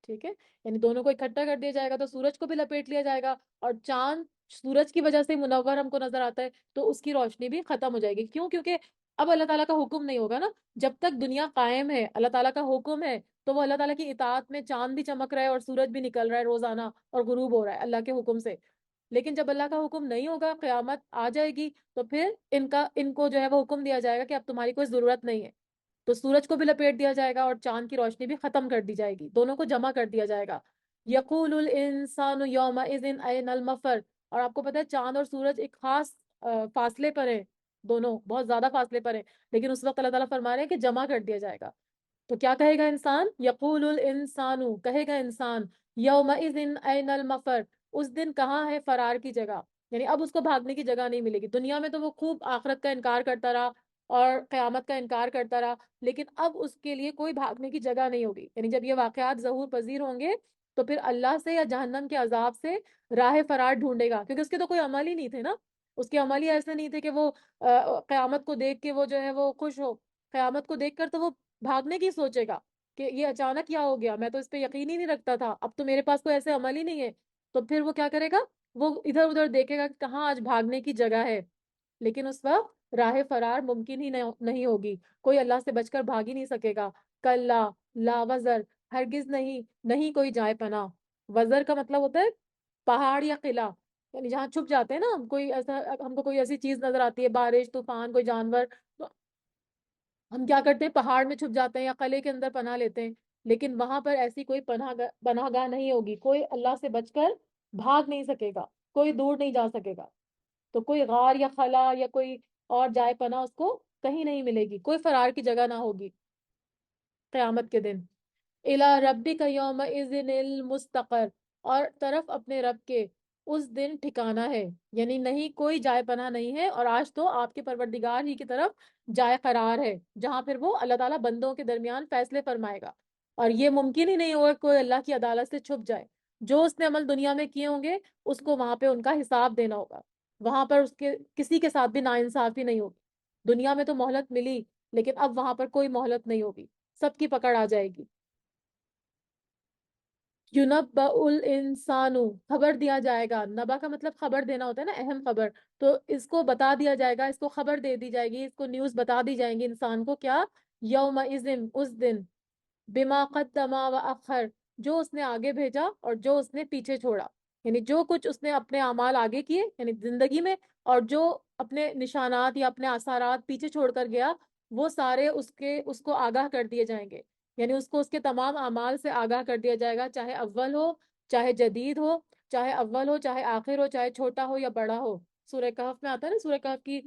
Speaker 1: ٹھیک ہے، یعنی دونوں کو اکٹھا کر دیا جائے گا تو سورج کو بھی لپیٹ لیا جائے گا، اور چاند سورج کی وجہ سے منور ہم کو نظر آتا ہے تو اس کی روشنی بھی ختم ہو جائے گی. کیوں؟ کیونکہ اب اللہ تعالیٰ کا حکم نہیں ہوگا نا. جب تک دنیا قائم ہے، اللہ تعالیٰ کا حکم ہے، تو وہ اللہ تعالیٰ کی اطاعت میں چاند بھی چمک رہا ہے اور سورج بھی نکل رہا ہے روزانہ اور غروب ہو رہا ہے اللہ کے حکم سے. لیکن جب اللہ کا حکم نہیں ہوگا، قیامت آ جائے گی، تو پھر ان کو جو ہے وہ حکم دیا جائے گا کہ اب تمہاری کوئی ضرورت نہیں ہے. تو سورج کو بھی لپیٹ دیا جائے گا اور چاند کی روشنی بھی ختم کر دی جائے گی، دونوں کو جمع کر دیا جائے گا. یقول الانسان یومئذ این المفر، اور آپ کو پتا ہے چاند اور سورج ایک خاص فاصلے پر ہیں، دونوں بہت زیادہ فاصلے پر ہیں، لیکن اس وقت اللہ تعالیٰ فرما رہے ہیں کہ جمع کر دیا جائے گا. تو کیا کہے گا انسان؟ یقول الانسان، کہے گا انسان، یومئذ این المفر، اس دن کہاں ہے فرار کی جگہ. یعنی اب اس کو بھاگنے کی جگہ نہیں ملے گی. دنیا میں تو وہ خوب آخرت کا انکار کرتا رہا اور قیامت کا انکار کرتا رہا، لیکن اب اس کے لیے کوئی بھاگنے کی جگہ نہیں ہوگی. یعنی جب یہ واقعات ظہور پذیر ہوں گے تو پھر اللہ سے یا جہنم کے عذاب سے راہ فرار ڈھونڈے گا، کیونکہ اس کے تو کوئی عمل ہی نہیں تھے نا. اس کے عمل ہی ایسے نہیں تھے کہ وہ قیامت کو دیکھ کے وہ جو ہے وہ خوش ہو. قیامت کو دیکھ کر تو وہ بھاگنے کی سوچے گا کہ یہ اچانک کیا ہو گیا، میں تو اس پہ یقین ہی نہیں رکھتا تھا، اب تو میرے پاس کوئی ایسے عمل ہی نہیں ہے. تو پھر وہ کیا کرے گا؟ وہ ادھر ادھر دیکھے گا کہ کہاں آج بھاگنے کی جگہ ہے. لیکن اس وقت راہ فرار ممکن ہی نہیں ہوگی، کوئی اللہ سے بچ کر بھاگ ہی نہیں سکے گا. کلا لا وزر، ہرگز نہیں، نہیں کوئی جائے پناہ. وزر کا مطلب ہوتا ہے پہاڑ یا قلعہ، یعنی جہاں چھپ جاتے ہیں نا ہم، کوئی ایسا ہم کو کوئی ایسی چیز نظر آتی ہے، بارش، طوفان، کوئی جانور، تو ہم کیا کرتے ہیں؟ پہاڑ میں چھپ جاتے ہیں یا قلعے کے اندر پناہ لیتے ہیں. لیکن وہاں پر ایسی کوئی پناہ گاہ نہیں ہوگی، کوئی اللہ سے بچ کر بھاگ نہیں سکے گا، کوئی دور نہیں جا سکے گا. تو کوئی غار یا خلا یا کوئی اور جائے پناہ اس کو کہیں نہیں ملے گی، کوئی فرار کی جگہ نہ ہوگی قیامت کے دن. الی ربک یومئذ المستقر، اور طرف اپنے رب کے اس دن ٹھکانہ ہے. یعنی نہیں کوئی جائے پناہ نہیں ہے، اور آج تو آپ کے پروردگار ہی کی طرف جائے قرار ہے، جہاں پھر وہ اللہ تعالیٰ بندوں کے درمیان فیصلے فرمائے گا. اور یہ ممکن ہی نہیں ہوگا کوئی اللہ کی عدالت سے چھپ جائے. جو اس نے عمل دنیا میں کیے ہوں گے اس کو وہاں پہ ان کا حساب دینا ہوگا. وہاں پر اس کے کسی کے ساتھ بھی ناانصافی نہیں ہوگی. دنیا میں تو مہلت ملی، لیکن اب وہاں پر کوئی مہلت نہیں ہوگی، سب کی پکڑ آ جائے گی. یونبا الانسان، خبر دیا جائے گا. نبا کا مطلب خبر دینا ہوتا ہے نا، اہم خبر. تو اس کو بتا دیا جائے گا، اس کو خبر دے دی جائے گی، اس کو نیوز بتا دی جائیں گی انسان کو. کیا؟ یومئذ، اس دن، بما قدم و اخر، جو اس نے آگے بھیجا اور جو اس نے پیچھے چھوڑا. یعنی جو کچھ اس نے اپنے اعمال آگے کیے یعنی زندگی میں، اور جو اپنے نشانات یا اپنے اثرات پیچھے چھوڑ کر گیا، وہ سارے اس کو آگاہ کر دیے جائیں گے. یعنی اس کو اس کے تمام اعمال سے آگاہ کر دیا جائے گا، چاہے اول ہو، چاہے جدید ہو، چاہے اول ہو، چاہے آخر ہو، چاہے چھوٹا ہو یا بڑا ہو. سورہ کہف میں آتا ہے نا، سورہ کہف کی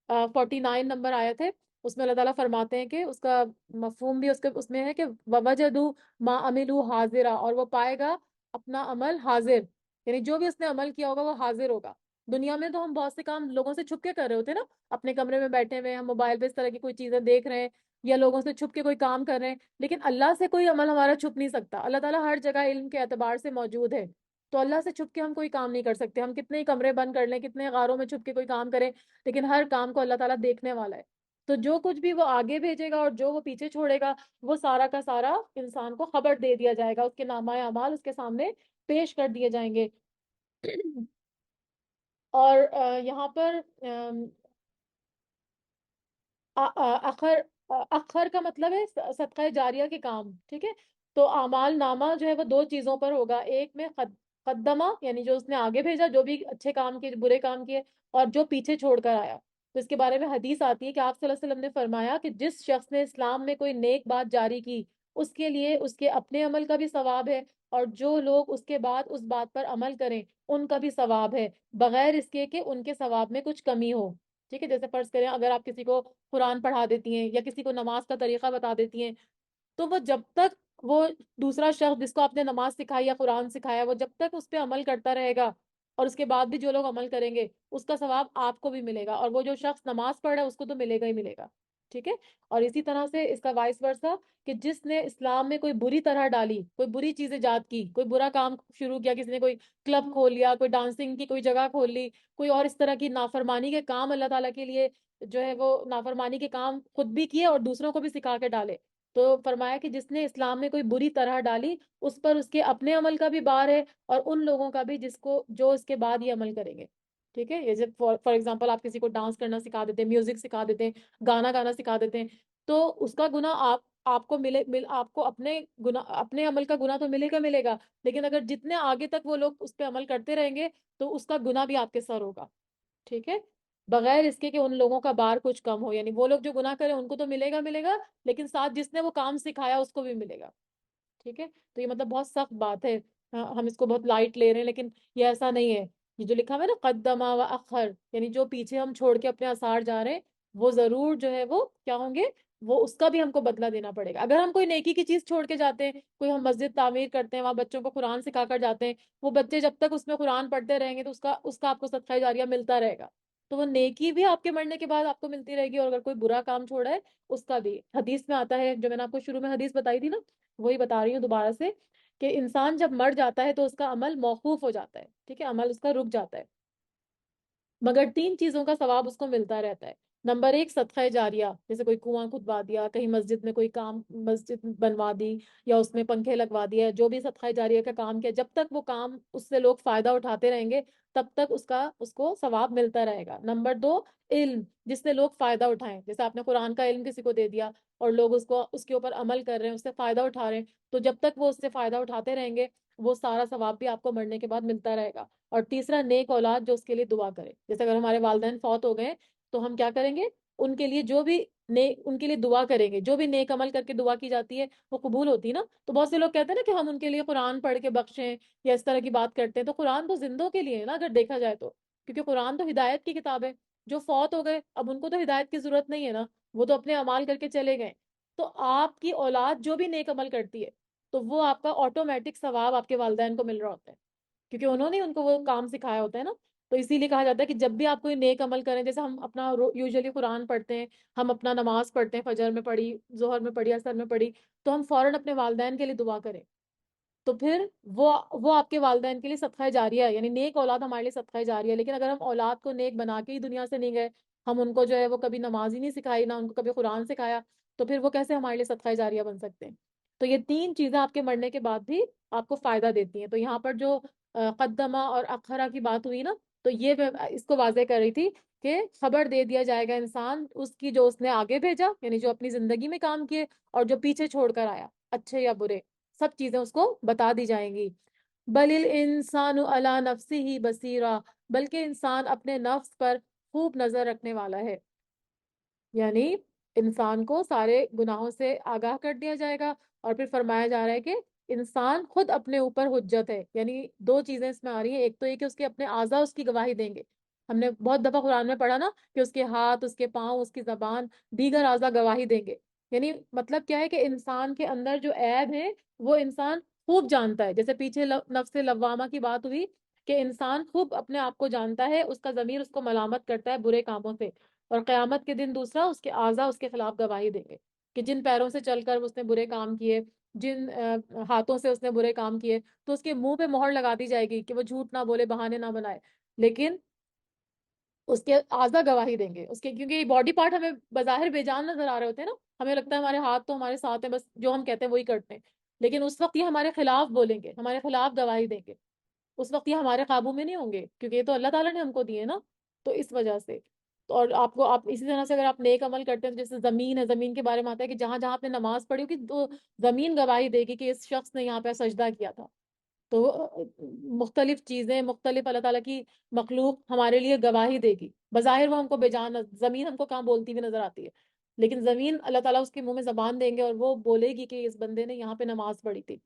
Speaker 1: 49 نمبر آیت ہے، اس میں اللہ تعالیٰ فرماتے ہیں کہ اس کا مفہوم بھی اس میں ہے کہ وَوَجَدُوا مَا عَمِلُوا حاضرا، اور وہ پائے گا اپنا عمل حاضر. یعنی جو بھی اس نے عمل کیا ہوگا وہ حاضر ہوگا. دنیا میں تو ہم بہت سے کام لوگوں سے چھپ کے کر رہے ہوتے ہیں نا، اپنے کمرے میں بیٹھے ہوئے ہم موبائل پہ اس طرح کی کوئی چیزیں دیکھ رہے ہیں یا لوگوں سے چھپ کے کوئی کام کر رہے ہیں. لیکن اللہ سے کوئی عمل ہمارا چھپ نہیں سکتا. اللہ تعالیٰ ہر جگہ علم کے اعتبار سے موجود ہے، تو اللہ سے چھپ کے ہم کوئی کام نہیں کر سکتے. ہم کتنے ہی کمرے بند کر لیں، کتنے غاروں میں چھپ کے کوئی کام کریں، لیکن ہر کام کو اللہ تعالیٰ دیکھنے والا ہے. تو جو کچھ بھی وہ آگے بھیجے گا اور جو وہ پیچھے چھوڑے گا، وہ سارا کا سارا انسان کو خبر دے دیا جائے گا، اس کے نامہ اعمال اس کے سامنے پیش کر دیے جائیں گے. اور یہاں پر اخر، اخر کا مطلب ہے صدقہ جاریہ کے کام. ٹھیک ہے، تو اعمال نامہ جو ہے وہ دو چیزوں پر ہوگا. ایک میں قدما یعنی جو اس نے آگے بھیجا، جو بھی اچھے کام کیے برے کام کیے، اور جو پیچھے چھوڑ کر آیا۔ تو اس کے بارے میں حدیث آتی ہے کہ آپ صلی اللہ علیہ وسلم نے فرمایا کہ جس شخص نے اسلام میں کوئی نیک بات جاری کی، اس کے لیے اس کے اپنے عمل کا بھی ثواب ہے، اور جو لوگ اس کے بعد اس بات پر عمل کریں ان کا بھی ثواب ہے، بغیر اس کے کہ ان کے ثواب میں کچھ کمی ہو۔ ٹھیک ہے، جیسے فرض کریں اگر آپ کسی کو قرآن پڑھا دیتی ہیں یا کسی کو نماز کا طریقہ بتا دیتی ہیں، تو وہ جب تک وہ دوسرا شخص جس کو آپ نے نماز سکھائی یا قرآن سکھایا، وہ جب تک اس پہ عمل کرتا رہے گا، اور اس کے بعد بھی جو لوگ عمل کریں گے اس کا ثواب آپ کو بھی ملے گا، اور وہ جو شخص نماز پڑھ رہا ہے اس کو تو ملے گا ہی ملے گا۔ ٹھیک ہے، اور اسی طرح سے اس کا وائس ورسا، کہ جس نے اسلام میں کوئی بری طرح ڈالی، کوئی بری چیز ایجاد کی، کوئی برا کام شروع کیا، کسی نے کوئی کلب کھول لیا، کوئی ڈانسنگ کی کوئی جگہ کھول لی، کوئی اور اس طرح کی نافرمانی کے کام اللہ تعالیٰ کے لیے جو ہے وہ نافرمانی کے کام خود بھی کیے اور دوسروں کو بھی سکھا کے ڈالے، تو فرمایا کہ جس نے اسلام میں کوئی بری طرح ڈالی، اس پر اس کے اپنے عمل کا بھی بار ہے، اور ان لوگوں کا بھی جس کو جو اس کے بعد یہ عمل کریں گے۔ ٹھیک ہے، یہ جب فار ایگزامپل آپ کسی کو ڈانس کرنا سکھا دیتے ہیں، میوزک سکھا دیتے ہیں، گانا گانا سکھا دیتے ہیں، تو اس کا گناہ آپ کو آپ کو اپنے اپنے عمل کا گناہ تو ملے گا، لیکن اگر جتنے آگے تک وہ لوگ اس پہ عمل کرتے رہیں گے تو اس کا گناہ بھی آپ کے سر ہوگا۔ ٹھیک ہے، بغیر اس کے کہ ان لوگوں کا بار کچھ کم ہو، یعنی وہ لوگ جو گناہ کریں ان کو تو ملے گا، لیکن ساتھ جس نے وہ کام سکھایا اس کو بھی ملے گا۔ ٹھیک ہے، تو یہ مطلب بہت سخت بات ہے، ہم اس کو بہت لائٹ لے رہے ہیں، لیکن یہ ایسا نہیں ہے۔ یہ جو لکھا ہوا ہے نا قدما و اخر، یعنی جو پیچھے ہم چھوڑ کے اپنے آثار جا رہے ہیں، وہ ضرور جو ہے وہ کیا ہوں گے، وہ اس کا بھی ہم کو بدلہ دینا پڑے گا۔ اگر ہم کوئی نیکی کی چیز چھوڑ کے جاتے ہیں، کوئی ہم مسجد تعمیر کرتے ہیں، وہاں بچوں کو قرآن سکھا کر جاتے ہیں، وہ بچے جب تک اس میں قرآن پڑھتے رہیں گے تو اس کا آپ کو صدقہ جاریہ ملتا رہے گا، تو وہ نیکی بھی آپ کے مرنے کے بعد آپ کو ملتی رہے گی، اور اگر کوئی برا کام چھوڑا ہے اس کا بھی۔ حدیث میں آتا ہے، جو میں نے آپ کو شروع میں حدیث بتائی تھی نا، وہی بتا رہی ہوں دوبارہ سے، کہ انسان جب مر جاتا ہے تو اس کا عمل موقوف ہو جاتا ہے، ٹھیک ہے، عمل اس کا رک جاتا ہے، مگر تین چیزوں کا ثواب اس کو ملتا رہتا ہے۔ نمبر ایک، صدقہ جاریہ، جیسے کوئی کنواں کھدوا دیا، کہیں مسجد میں کوئی کام، مسجد بنوا دی، یا اس میں پنکھے لگوا دیا، جو بھی صدقہ جاریہ کا کام کیا، جب تک وہ کام اس سے لوگ فائدہ اٹھاتے رہیں گے تب تک اس کو ثواب ملتا رہے گا۔ نمبر دو، علم، جس سے لوگ فائدہ اٹھائیں، جیسے آپ نے قرآن کا علم کسی کو دے دیا اور لوگ اس کے اوپر عمل کر رہے ہیں، اس سے فائدہ اٹھا رہے ہیں، تو جب تک وہ اس سے فائدہ اٹھاتے رہیں گے وہ سارا ثواب بھی آپ کو مرنے کے بعد ملتا رہے گا۔ اور تیسرا، نیک اولاد جو اس کے لیے دعا کرے، جیسے اگر ہمارے والدین فوت ہو گئے تو ہم کیا کریں گے، ان کے لیے جو بھی ان کے لیے دعا کریں گے، جو بھی نیک عمل کر کے دعا کی جاتی ہے وہ قبول ہوتی ہے نا۔ تو بہت سے لوگ کہتے ہیں نا کہ ہم ان کے لیے قرآن پڑھ کے بخشیں یا اس طرح کی بات کرتے ہیں، تو قرآن تو زندوں کے لیے ہے نا اگر دیکھا جائے تو، کیونکہ قرآن تو ہدایت کی کتاب ہے۔ جو فوت ہو گئے اب ان کو تو ہدایت کی ضرورت نہیں ہے نا، وہ تو اپنے اعمال کر کے چلے گئے، تو آپ کی اولاد جو بھی نیک عمل کرتی ہے تو وہ آپ کا آٹومیٹک ثواب آپ کے والدین کو مل رہا ہوتا ہے، کیونکہ انہوں نے ان کو وہ کام سکھایا ہوتا ہے نا۔ تو اسی لیے کہا جاتا ہے کہ جب بھی آپ کوئی نیک عمل کریں، جیسے ہم اپنا یوزلی قرآن پڑھتے ہیں، ہم اپنا نماز پڑھتے ہیں، فجر میں پڑھی، ظہر میں پڑھی، عصر میں پڑھی، تو ہم فوراً اپنے والدین کے لیے دعا کریں، تو پھر وہ آپ کے والدین کے لیے صدقہ جاریہ ہے، یعنی نیک اولاد ہمارے لیے صدقہ جاریہ ہے۔ لیکن اگر ہم اولاد کو نیک بنا کے ہی دنیا سے نہیں گئے، ہم ان کو جو ہے وہ کبھی نماز ہی نہیں سکھائی، نہ ان کو کبھی قرآن سکھایا، تو پھر وہ کیسے ہمارے لیے صدقہ جاریہ بن سکتے ہیں؟ تو یہ تین چیزیں آپ کے مرنے کے بعد بھی آپ کو فائدہ دیتی ہیں۔ تو یہاں پر جو قدمہ اور اخرہ کی بات ہوئی نا، تو یہ میں اس کو واضح کر رہی تھی کہ خبر دے دیا جائے گا انسان اس کی جو اس نے آگے بھیجا، یعنی جو اپنی زندگی میں کام کیے، اور جو پیچھے چھوڑ کر آیا، اچھے یا برے، سب چیزیں اس کو بتا دی جائیں گی۔ بل الانسان علی نفسہ بصیرہ، بلکہ انسان اپنے نفس پر خوب نظر رکھنے والا ہے، یعنی انسان کو سارے گناہوں سے آگاہ کر دیا جائے گا، اور پھر فرمایا جا رہا ہے کہ انسان خود اپنے اوپر حجت ہے، یعنی دو چیزیں اس میں آ رہی ہیں، ایک تو یہ کہ اس کے اپنے اعضاء اس کی گواہی دیں گے، ہم نے بہت دفعہ قرآن میں پڑھا نا کہ اس کے ہاتھ، اس کے پاؤں، اس کی زبان، دیگر اعضاء گواہی دیں گے، یعنی مطلب کیا ہے کہ انسان کے اندر جو عیب ہے وہ انسان خوب جانتا ہے، جیسے پیچھے نفس لوامہ کی بات ہوئی کہ انسان خوب اپنے آپ کو جانتا ہے، اس کا ضمیر اس کو ملامت کرتا ہے برے کاموں سے، اور قیامت کے دن دوسرا، اس کے اعضاء اس کے خلاف گواہی دیں گے کہ جن پیروں سے چل کر اس نے برے کام کیے، جن ہاتھوں سے اس نے برے کام کیے، تو اس کے منہ پہ مہر لگا دی جائے گی کہ وہ جھوٹ نہ بولے، بہانے نہ بنائے، لیکن اس کے اعضاء گواہی دیں گے، اس کے، کیونکہ یہ باڈی پارٹ ہمیں بظاہر بے جان نظر آ رہے ہوتے ہیں نا، ہمیں لگتا ہے ہمارے ہاتھ تو ہمارے ساتھ ہیں، بس جو ہم کہتے ہیں وہی کرتے ہیں، لیکن اس وقت یہ ہمارے خلاف بولیں گے، ہمارے خلاف گواہی دیں گے، اس وقت یہ ہمارے قابو میں نہیں ہوں گے، کیونکہ یہ تو اللہ تعالیٰ نے ہم کو دیے نا، تو اس وجہ سے تو، اور آپ اسی طرح سے اگر آپ نیک عمل کرتے ہیں تو جیسے زمین ہے، زمین کے بارے میں آتا ہے کہ جہاں جہاں آپ نے نماز پڑھی ہوگی تو زمین گواہی دے گی کہ اس شخص نے یہاں پہ سجدہ کیا تھا، تو مختلف چیزیں، مختلف اللہ تعالیٰ کی مخلوق ہمارے لیے گواہی دے گی. بظاہر وہ ہم کو بےجان، زمین ہم کو کہاں بولتی ہوئی نظر آتی ہے، لیکن زمین اللہ تعالیٰ اس کے منہ میں زبان دیں گے اور وہ بولے گی کہ اس بندے نے یہاں پہ نماز پڑھی تھی.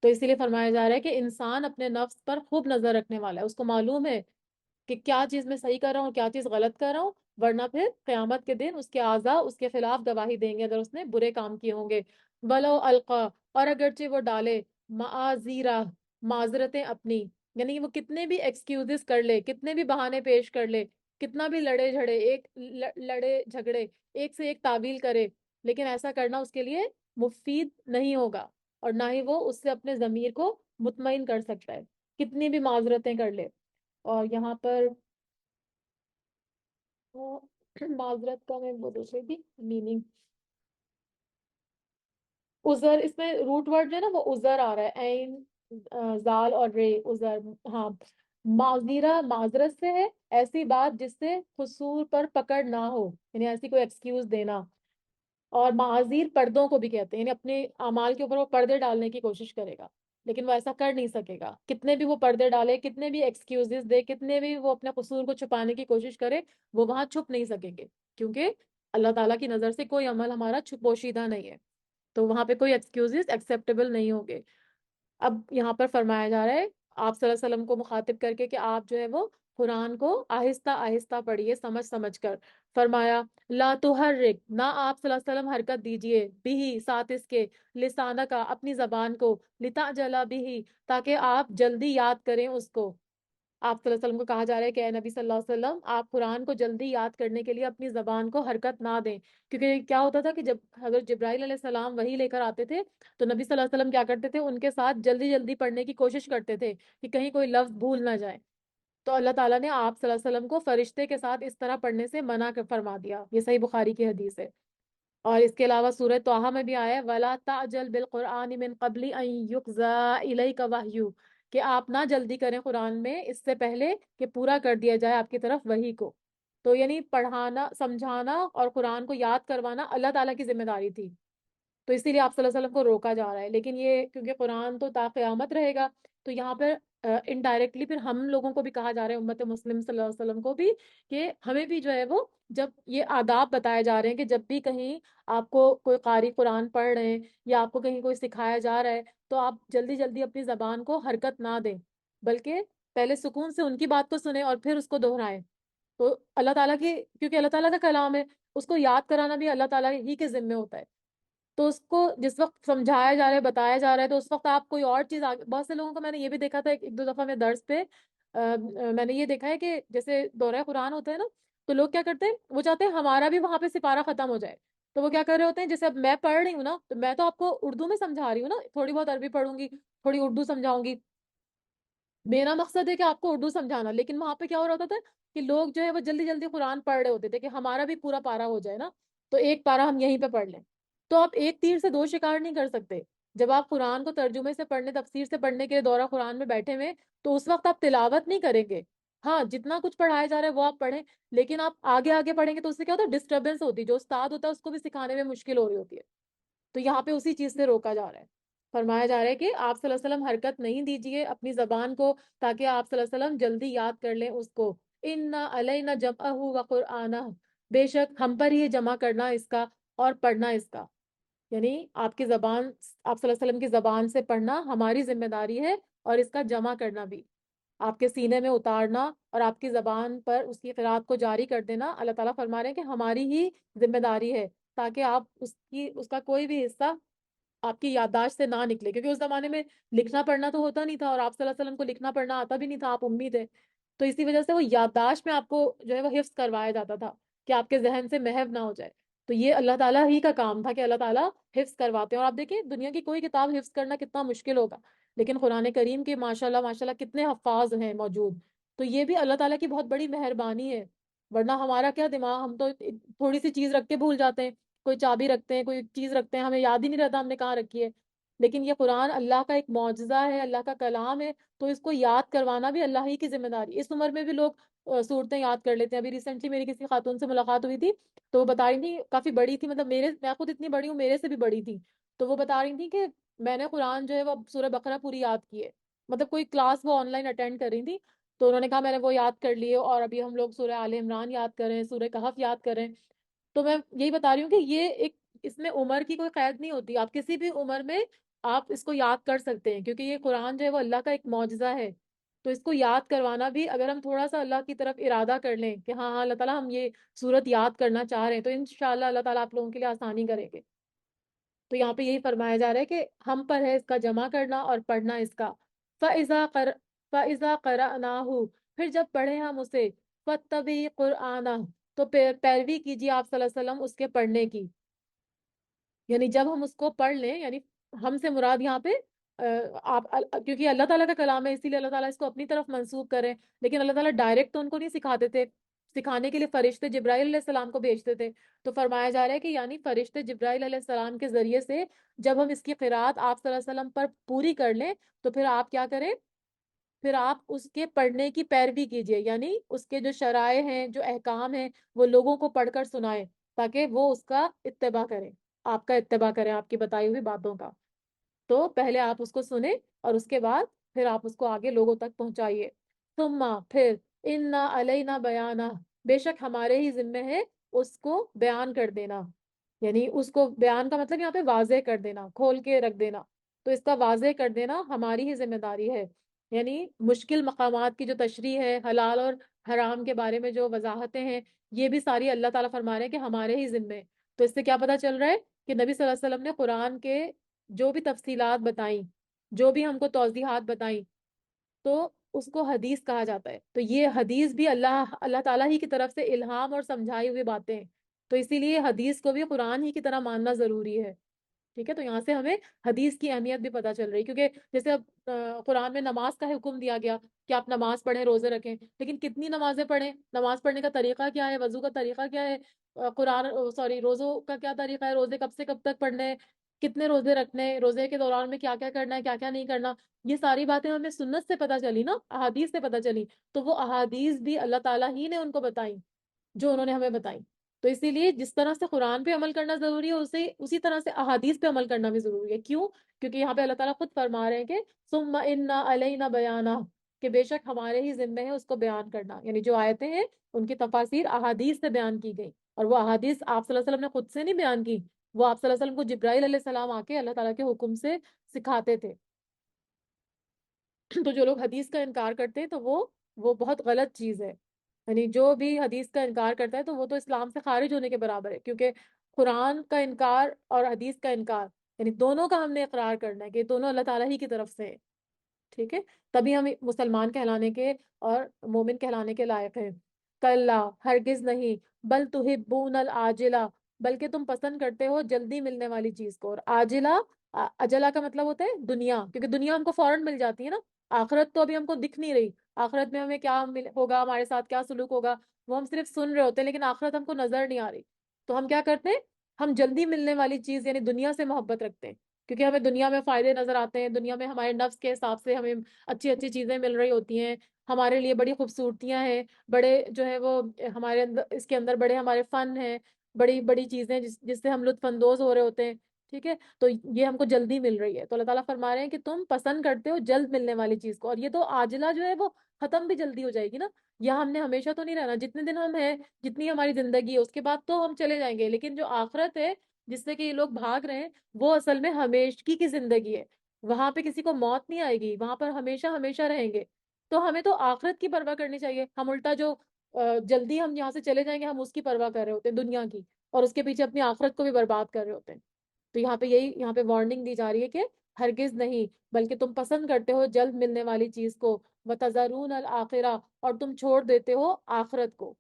Speaker 1: تو اسی لیے فرمایا جا رہا ہے کہ انسان اپنے نفس پر خوب نظر رکھنے والا ہے. اس کو معلوم ہے کہ کیا چیز میں صحیح کر رہا ہوں اور کیا چیز غلط کر رہا ہوں، ورنہ پھر قیامت کے دن اس کے اعضاء اس کے خلاف گواہی دیں گے اگر اس نے برے کام کیے ہوں گے. ولو القا، اور اگرچہ وہ ڈالے معاذیرہ، معذرتیں اپنی، یعنی وہ کتنے بھی ایکسکیوزز کر لے، کتنے بھی بہانے پیش کر لے، کتنا بھی لڑے جھگڑے، ایک سے ایک تعویل کرے، لیکن ایسا کرنا اس کے لیے مفید نہیں ہوگا، اور نہ ہی وہ اس سے اپنے ضمیر کو مطمئن کر سکتا ہے کتنی بھی معذرتیں کر لے. اور یہاں پر معذرت کا میں وہ دوسرے بھی میننگ، عذر، اس میں روٹ ورڈ جو ہے نا وہ عذر آ رہا ہے، عین زال اور رے، عذر. ہاں، معذرہ معذرت سے ہے ایسی بات جس سے قصور پر پکڑ نہ ہو، یعنی ایسی کوئی ایکسکیوز دینا. اور معاذیر پردوں کو بھی کہتے ہیں، یعنی اپنے اعمال کے اوپر وہ پردے ڈالنے کی کوشش کرے گا لیکن وہ ایسا کر نہیں سکے گا. کتنے بھی وہ پردے ڈالے، کتنے بھی ایکسکیوزز دے، کتنے بھی وہ اپنے قصور کو چھپانے کی کوشش کرے، وہ وہاں چھپ نہیں سکیں گے، کیونکہ اللہ تعالیٰ کی نظر سے کوئی عمل ہمارا پوشیدہ نہیں ہے، تو وہاں پہ کوئی ایکسکیوزز ایکسیپٹیبل نہیں ہوں گے. اب یہاں پر فرمایا جا رہا ہے آپ صلی اللہ علیہ وسلم کو مخاطب کر کے کہ آپ جو ہے وہ قرآن کو آہستہ آہستہ پڑھیے، سمجھ سمجھ کر. فرمایا لا تحرک، نہ آپ صلی اللہ علیہ وسلم حرکت دیجئے، بھی ساتھ اس کے، لسانہ کا، اپنی زبان کو، لتعجل بھی، تاکہ آپ جلدی یاد کریں اس کو. آپ صلی اللہ علیہ وسلم کو کہا جا رہا ہے کہ اے نبی صلی اللہ علیہ وسلم آپ قرآن کو جلدی یاد کرنے کے لیے اپنی زبان کو حرکت نہ دیں. کیونکہ کیا ہوتا تھا کہ جب حضرت جبرائیل علیہ السلام وحی لے کر آتے تھے تو نبی صلی اللہ علیہ وسلم کیا کرتے تھے، ان کے ساتھ جلدی جلدی پڑھنے کی کوشش کرتے تھے کہ کہیں کوئی لفظ بھول نہ جائے. تو اللہ تعالیٰ نے آپ صلی اللہ علیہ وسلم کو فرشتے کے ساتھ اس طرح پڑھنے سے منع فرما دیا. یہ صحیح بخاری کی حدیث ہے. اور اس کے علاوہ سورہ طٰہٰ میں بھی آیا ہے وَلَا تَعْجَلْ بِالْقُرْآنِ مِنْ قَبْلِ أَن يُقْضَىٰ إِلَيْكَ وَحْيُهُ، کہ آپ نہ جلدی کریں قرآن میں اس سے پہلے کہ پورا کر دیا جائے آپ کی طرف وحی کو. تو یعنی پڑھانا، سمجھانا اور قرآن کو یاد کروانا اللہ تعالیٰ کی ذمہ داری تھی، تو اسی لیے آپ صلی اللہ علیہ وسلم کو روکا جا رہا ہے. لیکن یہ کیونکہ قرآن تو تا قیامت رہے گا، تو یہاں پر انڈائریکٹلی پھر ہم لوگوں کو بھی کہا جا رہا ہے، امت مسلم صلی اللہ علیہ وسلم کو بھی، کہ ہمیں بھی جو ہے وہ جب یہ آداب بتائے جا رہے ہیں کہ جب بھی کہیں آپ کو کوئی قاری قرآن پڑھ رہے ہیں یا آپ کو کہیں کوئی سکھایا جا رہا ہے تو آپ جلدی جلدی اپنی زبان کو حرکت نہ دیں، بلکہ پہلے سکون سے ان کی بات کو سنیں اور پھر اس کو دہرائیں. تو اللہ تعالیٰ کی، کیونکہ اللہ تعالیٰ کا کلام ہے، اس کو یاد کرانا بھی اللہ تعالیٰ ہی کے ذمے ہوتا ہے. تو اس کو جس وقت سمجھایا جا رہا ہے، بتایا جا رہا ہے، تو اس وقت آپ کوئی اور چیز بہت سے لوگوں کو میں نے یہ بھی دیکھا تھا ایک دو دفعہ میں درس پہ میں نے یہ دیکھا ہے کہ جیسے دورہ قرآن ہوتا ہے نا، تو لوگ کیا کرتے ہیں، وہ چاہتے ہیں ہمارا بھی وہاں پہ سپارہ ختم ہو جائے. تو وہ کیا کر رہے ہوتے ہیں، جیسے اب میں پڑھ رہی ہوں نا، تو میں تو آپ کو اردو میں سمجھا رہی ہوں نا، تھوڑی بہت عربی پڑھوں گی، تھوڑی اردو سمجھاؤں گی، میرا مقصد ہے کہ آپ کو اردو سمجھانا. لیکن وہاں پہ کیا ہو رہا ہوتا تھا کہ لوگ جو ہے وہ جلدی جلدی قرآن پڑھ رہے ہوتے تھے کہ ہمارا بھی پورا پارا ہو جائے نا، تو ایک پارا ہم یہیں پہ پڑھ لیں. تو آپ ایک تیر سے دو شکار نہیں کر سکتے. جب آپ قرآن کو ترجمے سے پڑھنے، تفسیر سے پڑھنے کے دورہ قرآن میں بیٹھے ہوئے، تو اس وقت آپ تلاوت نہیں کریں گے. ہاں، جتنا کچھ پڑھایا جا رہا ہے وہ آپ پڑھیں، لیکن آپ آگے آگے پڑھیں گے تو اس سے کیا ہوتا ہے، ڈسٹربنس ہوتی ہے، جو استاد ہوتا ہے اس کو بھی سکھانے میں مشکل ہو رہی ہوتی ہے. تو یہاں پہ اسی چیز سے روکا جا رہا ہے. فرمایا جا رہا ہے کہ آپ صلی اللہ علیہ وسلم حرکت نہیں دیجیے اپنی زبان کو، تاکہ آپ صلی اللہ علیہ وسلم جلدی یاد کر لیں اس کو. اِنَّ عَلَيْنَا جَمْعَهُ وَقُرْآنَهُ، بے شک ہم پر ہی جمع کرنا اس کا اور پڑھنا اس کا. یعنی آپ کی زبان، آپ صلی اللہ علیہ وسلم کی زبان سے پڑھنا ہماری ذمہ داری ہے، اور اس کا جمع کرنا بھی، آپ کے سینے میں اتارنا اور آپ کی زبان پر اس کی قرات کو جاری کر دینا، اللہ تعالیٰ فرما رہے ہیں کہ ہماری ہی ذمہ داری ہے، تاکہ آپ اس کا کوئی بھی حصہ آپ کی یادداشت سے نہ نکلے. کیونکہ اس زمانے میں لکھنا پڑھنا تو ہوتا نہیں تھا، اور آپ صلی اللہ علیہ وسلم کو لکھنا پڑھنا آتا بھی نہیں تھا، آپ امی تھے. تو اسی وجہ سے وہ یادداشت میں آپ کو جو ہے وہ حفظ کروایا جاتا تھا کہ آپ کے ذہن سے محو نہ ہو جائے. تو یہ اللہ تعالیٰ ہی کا کام تھا کہ اللہ تعالیٰ حفظ کرواتے ہیں. اور آپ دیکھیں دنیا کی کوئی کتاب حفظ کرنا کتنا مشکل ہوگا، لیکن قرآن کریم کے ماشاء اللہ کتنے حفاظ ہیں موجود. تو یہ بھی اللہ تعالیٰ کی بہت بڑی مہربانی ہے، ورنہ ہمارا کیا دماغ، ہم تو تھوڑی سی چیز رکھ کے بھول جاتے ہیں، کوئی چابی رکھتے ہیں، کوئی چیز رکھتے ہیں، ہمیں یاد ہی نہیں رہتا ہم نے کہاں رکھی ہے. لیکن یہ قرآن اللہ کا ایک معجزہ ہے، اللہ کا کلام ہے، تو اس کو یاد کروانا بھی اللہ ہی کی ذمہ داری. اس عمر میں بھی لوگ صورتیں یاد کر لیتے ہیں. ابھی ریسنٹلی میری کسی خاتون سے ملاقات ہوئی تھی، تو وہ بتا رہی تھی، کافی بڑی تھی، مطلب میں خود اتنی بڑی ہوں، میرے سے بھی بڑی تھی. تو وہ بتا رہی تھی کہ میں نے قرآن جو ہے وہ سورہ بقرہ پوری یاد کی ہے. مطلب کوئی کلاس وہ آن لائن اٹینڈ کر رہی تھی، تو انہوں نے کہا میں نے وہ یاد کر لیے، اور ابھی ہم لوگ سورہ آل عمران یاد کریں، سورہ کہف یاد کریں. تو میں یہی بتا رہی ہوں کہ یہ ایک، اس میں عمر کی کوئی قید نہیں ہوتی، آپ کسی بھی عمر میں آپ اس کو یاد کر سکتے ہیں، کیونکہ یہ قرآن جو ہے وہ اللہ کا ایک معجزہ ہے. تو اس کو یاد کروانا بھی، اگر ہم تھوڑا سا اللہ کی طرف ارادہ کر لیں کہ ہاں ہاں اللہ تعالیٰ ہم یہ صورت یاد کرنا چاہ رہے ہیں، تو انشاءاللہ اللہ تعالیٰ آپ لوگوں کے لیے آسانی کریں گے. تو یہاں پہ یہی فرمایا جا رہا ہے کہ ہم پر ہے اس کا جمع کرنا اور پڑھنا اس کا. فَإِذَا قَرَأْنَاهُ، پھر جب پڑھیں ہم اسے، فَاتَّبِعِ قُرْآنَهُ، تو پیروی کیجیے آپ صلی اللہ علیہ وسلم اس کے پڑھنے کی. یعنی جب ہم اس کو پڑھ لیں، یعنی ہم سے مراد یہاں پہ آپ، کیونکہ اللہ تعالیٰ کا کلام ہے اسی لیے اللہ تعالیٰ اس کو اپنی طرف منسوب کریں، لیکن اللہ تعالیٰ ڈائریکٹ تو ان کو نہیں سکھاتے تھے، سکھانے کے لیے فرشتے جبرائیل علیہ السلام کو بھیجتے تھے. تو فرمایا جا رہا ہے کہ یعنی فرشتے جبرائیل علیہ السلام کے ذریعے سے جب ہم اس کی قرات آپ صلی اللہ علیہ وسلم پر پوری کر لیں، تو پھر آپ کیا کریں، پھر آپ اس کے پڑھنے کی پیروی کیجیے، یعنی اس کے جو شرائع ہیں، جو احکام ہیں، وہ لوگوں کو پڑھ کر سنائیں، تاکہ وہ اس کا اتباع کریں، آپ کا اتباع کریں، آپ کی بتائی ہوئی باتوں کا. تو پہلے آپ اس کو سنیں، اور اس کے بعد پھر آپ اس کو آگے لوگوں تک پہنچائیے. ثم، پھر، انا علینا بیانہ، بے شک ہمارے ہی ذمے ہے اس کو بیان کر دینا. یعنی اس کو بیان کا مطلب یہاں پہ واضح کر دینا، کھول کے رکھ دینا. تو اس کا واضح کر دینا ہماری ہی ذمہ داری ہے. یعنی مشکل مقامات کی جو تشریح ہے، حلال اور حرام کے بارے میں جو وضاحتیں ہیں، یہ بھی ساری اللہ تعالیٰ فرما رہے ہیں کہ ہمارے ہی ذمے. تو اس سے کیا پتہ چل رہا ہے کہ نبی صلی اللہ علیہ وسلم نے قرآن کے جو بھی تفصیلات بتائیں، جو بھی ہم کو توضیحات بتائیں، تو اس کو حدیث کہا جاتا ہے. تو یہ حدیث بھی اللہ تعالیٰ ہی کی طرف سے الہام اور سمجھائی ہوئی باتیں ہیں. تو اسی لیے حدیث کو بھی قرآن ہی کی طرح ماننا ضروری ہے. ٹھیک ہے، تو یہاں سے ہمیں حدیث کی اہمیت بھی پتہ چل رہی، کیونکہ جیسے اب قرآن میں نماز کا حکم دیا گیا کہ آپ نماز پڑھیں، روزے رکھیں، لیکن کتنی نمازیں پڑھیں، نماز پڑھنے کا طریقہ کیا ہے، وضو کا طریقہ کیا ہے، قرآن سوری روزوں کا کیا طریقہ ہے، روزے کب سے کب تک پڑھنے ہیں، کتنے روزے رکھنے ہیں، روزے کے دوران میں کیا کیا کرنا ہے، کیا کیا نہیں کرنا. یہ ساری باتیں ہمیں سنت سے پتہ چلی نا، احادیث سے پتہ چلی. تو وہ احادیث بھی اللہ تعالیٰ ہی نے ان کو بتائیں، جو انہوں نے ہمیں بتائی. تو اسی لیے جس طرح سے قرآن پہ عمل کرنا ضروری ہے، اسی طرح سے احادیث پہ عمل کرنا بھی ضروری ہے. کیوں؟ کیونکہ یہاں پہ اللہ تعالیٰ خود فرما رہے ہیں کہ ثم انا علینا بیانہ، کہ بے شک ہمارے ہی ذمے ہے اس کو بیان کرنا. یعنی جو آیتیں ہیں ان کی تفاسیر احادیث سے بیان کی گئی، اور وہ احادیث آپ صلی اللہ علیہ وسلم نے خود سے نہیں بیان کی، وہ آپ صلی اللہ علیہ وسلم کو جبرائیل علیہ السلام آ کے اللہ تعالیٰ کے حکم سے سکھاتے تھے. تو جو لوگ حدیث کا انکار کرتے ہیں تو وہ بہت غلط چیز ہے. یعنی جو بھی حدیث کا انکار کرتا ہے تو وہ تو اسلام سے خارج ہونے کے برابر ہے، کیونکہ قرآن کا انکار اور حدیث کا انکار، یعنی دونوں کا ہم نے اقرار کرنا ہے کہ دونوں اللہ تعالیٰ ہی کی طرف سے ہے. ٹھیک ہے، تبھی ہم مسلمان کہلانے کے اور مومن کہلانے کے لائق ہیں. کلا، ہرگز نہیں، بل تحبون العاجلہ، بلکہ تم پسند کرتے ہو جلدی ملنے والی چیز کو. اور عاجلہ، اجلا کا مطلب ہوتا ہے دنیا، کیونکہ دنیا ہم کو فوراً مل جاتی ہے نا. آخرت تو ابھی ہم کو دکھ نہیں رہی، آخرت میں ہمیں کیا ہوگا، ہمارے ساتھ کیا سلوک ہوگا، وہ ہم صرف سن رہے ہوتے ہیں، لیکن آخرت ہم کو نظر نہیں آ رہی. تو ہم کیا کرتے ہیں، ہم جلدی ملنے والی چیز یعنی دنیا سے محبت رکھتے ہیں، کیونکہ ہمیں دنیا میں فائدے نظر آتے ہیں، دنیا میں ہمارے نفس کے حساب سے ہمیں اچھی اچھی چیزیں مل رہی ہوتی ہیں، ہمارے لیے بڑی خوبصورتیاں ہیں، بڑے جو ہے وہ ہمارے اندر، اس کے اندر بڑے ہمارے فن ہیں، بڑی بڑی چیزیں جس سے ہم لطف اندوز ہو رہے ہوتے ہیں. ٹھیک ہے، تو یہ ہم کو جلدی مل رہی ہے. تو اللہ تعالیٰ فرما رہے ہیں کہ تم پسند کرتے ہو جلد ملنے والی چیز کو، اور یہ تو عاجلہ جو ہے وہ ختم بھی جلدی ہو جائے گی نا. یہاں ہم نے ہمیشہ تو نہیں رہنا، جتنے دن ہم ہیں، جتنی ہماری زندگی ہے، اس کے بعد تو ہم چلے جائیں گے. لیکن جو آخرت ہے جس سے کہ یہ لوگ بھاگ رہے ہیں، وہ اصل میں ہمیشگی کی زندگی ہے. وہاں پہ کسی کو موت نہیں آئے گی، وہاں پر ہمیشہ ہمیشہ رہیں گے. تو ہمیں تو آخرت کی پرواہ کرنی چاہیے. ہم الٹا جو جلدی ہم یہاں سے چلے جائیں گے، ہم اس کی پرواہ کر رہے ہوتے ہیں دنیا کی، اور اس کے پیچھے اپنی آخرت کو بھی برباد کر رہے ہوتے ہیں. تو یہاں پہ وارننگ دی جا رہی ہے کہ ہرگز نہیں، بلکہ تم پسند کرتے ہو جلد ملنے والی چیز کو، وَتَذَرُونَ الْآخِرَةَ، اور تم چھوڑ دیتے ہو آخرت کو.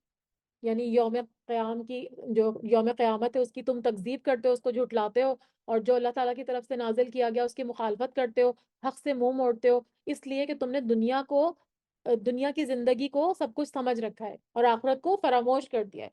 Speaker 1: یعنی جو یوم قیامت ہے اس کی تم تکذیب کرتے ہو، اس کو جھٹلاتے ہو، اور جو اللہ تعالیٰ کی طرف سے نازل کیا گیا اس کی مخالفت کرتے ہو، حق سے منہ موڑتے ہو، اس لیے کہ تم نے دنیا کی زندگی کو سب کچھ سمجھ رکھا ہے اور آخرت کو فراموش کر دیا ہے.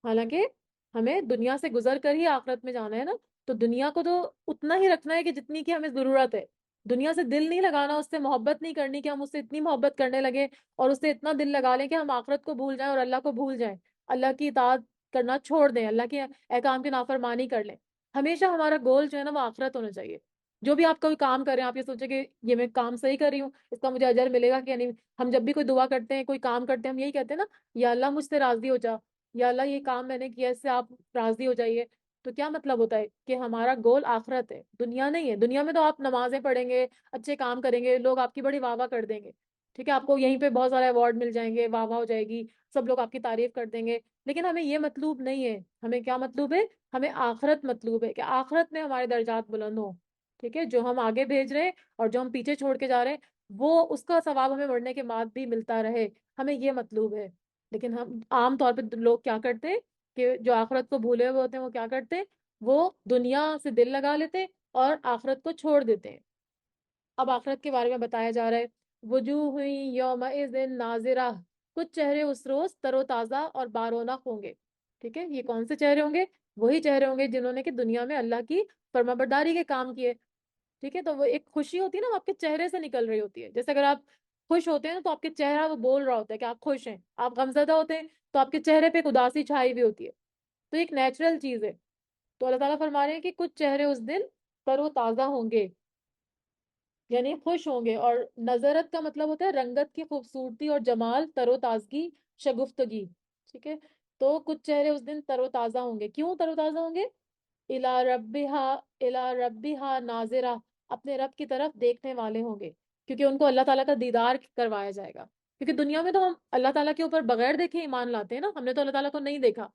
Speaker 1: حالانکہ ہمیں دنیا سے گزر کر ہی آخرت میں جانا ہے نا. تو دنیا کو تو اتنا ہی رکھنا ہے کہ جتنی کی ہمیں ضرورت ہے. دنیا سے دل نہیں لگانا، اس سے محبت نہیں کرنی کہ ہم اس سے اتنی محبت کرنے لگے اور اس سے اتنا دل لگا لیں کہ ہم آخرت کو بھول جائیں اور اللہ کو بھول جائیں، اللہ کی اطاعت کرنا چھوڑ دیں، اللہ کے احکام کی نافرمانی کر لیں. ہمیشہ ہمارا گول جو ہے نا وہ آخرت ہونا چاہیے. جو بھی آپ کوئی کام کر رہے ہیں، آپ یہ سوچیں کہ یہ میں کام صحیح کر رہی ہوں، اس کا مجھے اجر ملے گا کہ نہیں. ہم جب بھی کوئی دعا کرتے ہیں، کوئی کام کرتے ہیں، ہم یہی کہتے ہیں نا، یا اللہ مجھ سے راضی ہو جا، یا اللہ یہ کام میں نے کیا، اس سے آپ راضی ہو جائیے. تو کیا مطلب ہوتا ہے کہ ہمارا گول آخرت ہے، دنیا نہیں ہے. دنیا میں تو آپ نمازیں پڑھیں گے، اچھے کام کریں گے، لوگ آپ کی بڑی واہ واہ کر دیں گے. ٹھیک ہے، آپ کو یہیں پہ بہت سارے ایوارڈ مل جائیں گے، واہ واہ ہو جائے گی، سب لوگ آپ کی تعریف کر دیں گے. لیکن ہمیں یہ مطلوب نہیں ہے. ہمیں کیا مطلوب ہے؟ ہمیں آخرت مطلوب ہے، کہ آخرت میں ہمارے درجات بلند ہوں. ٹھیک ہے، جو ہم آگے بھیج رہے ہیں اور جو ہم پیچھے چھوڑ کے جا رہے ہیں، وہ اس کا ثواب ہمیں مرنے کے بعد بھی ملتا رہے. ہمیں یہ مطلوب ہے. لیکن ہم عام طور پہ لوگ کیا کرتے ہیں کہ جو آخرت کو بھولے ہوئے ہوتے ہیں، وہ کیا کرتے ہیں؟ وہ دنیا سے دل لگا لیتے اور آخرت کو چھوڑ دیتے ہیں. اب آخرت کے بارے میں بتایا جا رہا ہے، وجوہ یومئذ ناظرہ، کچھ چہرے اس روز تر و تازہ اور بارونق ہوں گے. ٹھیک ہے، یہ کون سے چہرے ہوں گے؟ وہی چہرے ہوں گے جنہوں نے کہ دنیا میں اللہ کی فرمانبرداری کے کام کیے. ٹھیک ہے، تو وہ ایک خوشی ہوتی ہے نا، وہ آپ کے چہرے سے نکل رہی ہوتی ہے. جیسے اگر آپ خوش ہوتے ہیں تو آپ کے چہرہ وہ بول رہا ہوتا ہے کہ آپ خوش ہیں. آپ غمزدہ ہوتے ہیں تو آپ کے چہرے پہ ایک اداسی چھائی ہوئی ہوتی ہے. تو ایک نیچرل چیز ہے. تو اللہ تعالیٰ فرما رہے ہیں کہ کچھ چہرے اس دن تر و تازہ ہوں گے، یعنی خوش ہوں گے. اور نظرت کا مطلب ہوتا ہے رنگت کی خوبصورتی اور جمال، تر و تازگی، شگفتگی. ٹھیک ہے، تو کچھ چہرے اس دن تر و تازہ ہوں گے. کیوں تر و تازہ ہوں گے؟ الا ربہا، الا ربہا ناظرہ، اپنے رب کی طرف دیکھنے والے ہوں گے. کیونکہ ان کو اللہ تعالیٰ کا دیدار کروایا جائے گا. کیونکہ دنیا میں تو ہم اللہ تعالیٰ کے اوپر بغیر دیکھے ایمان لاتے ہیں نا، ہم نے تو اللہ تعالیٰ کو نہیں دیکھا.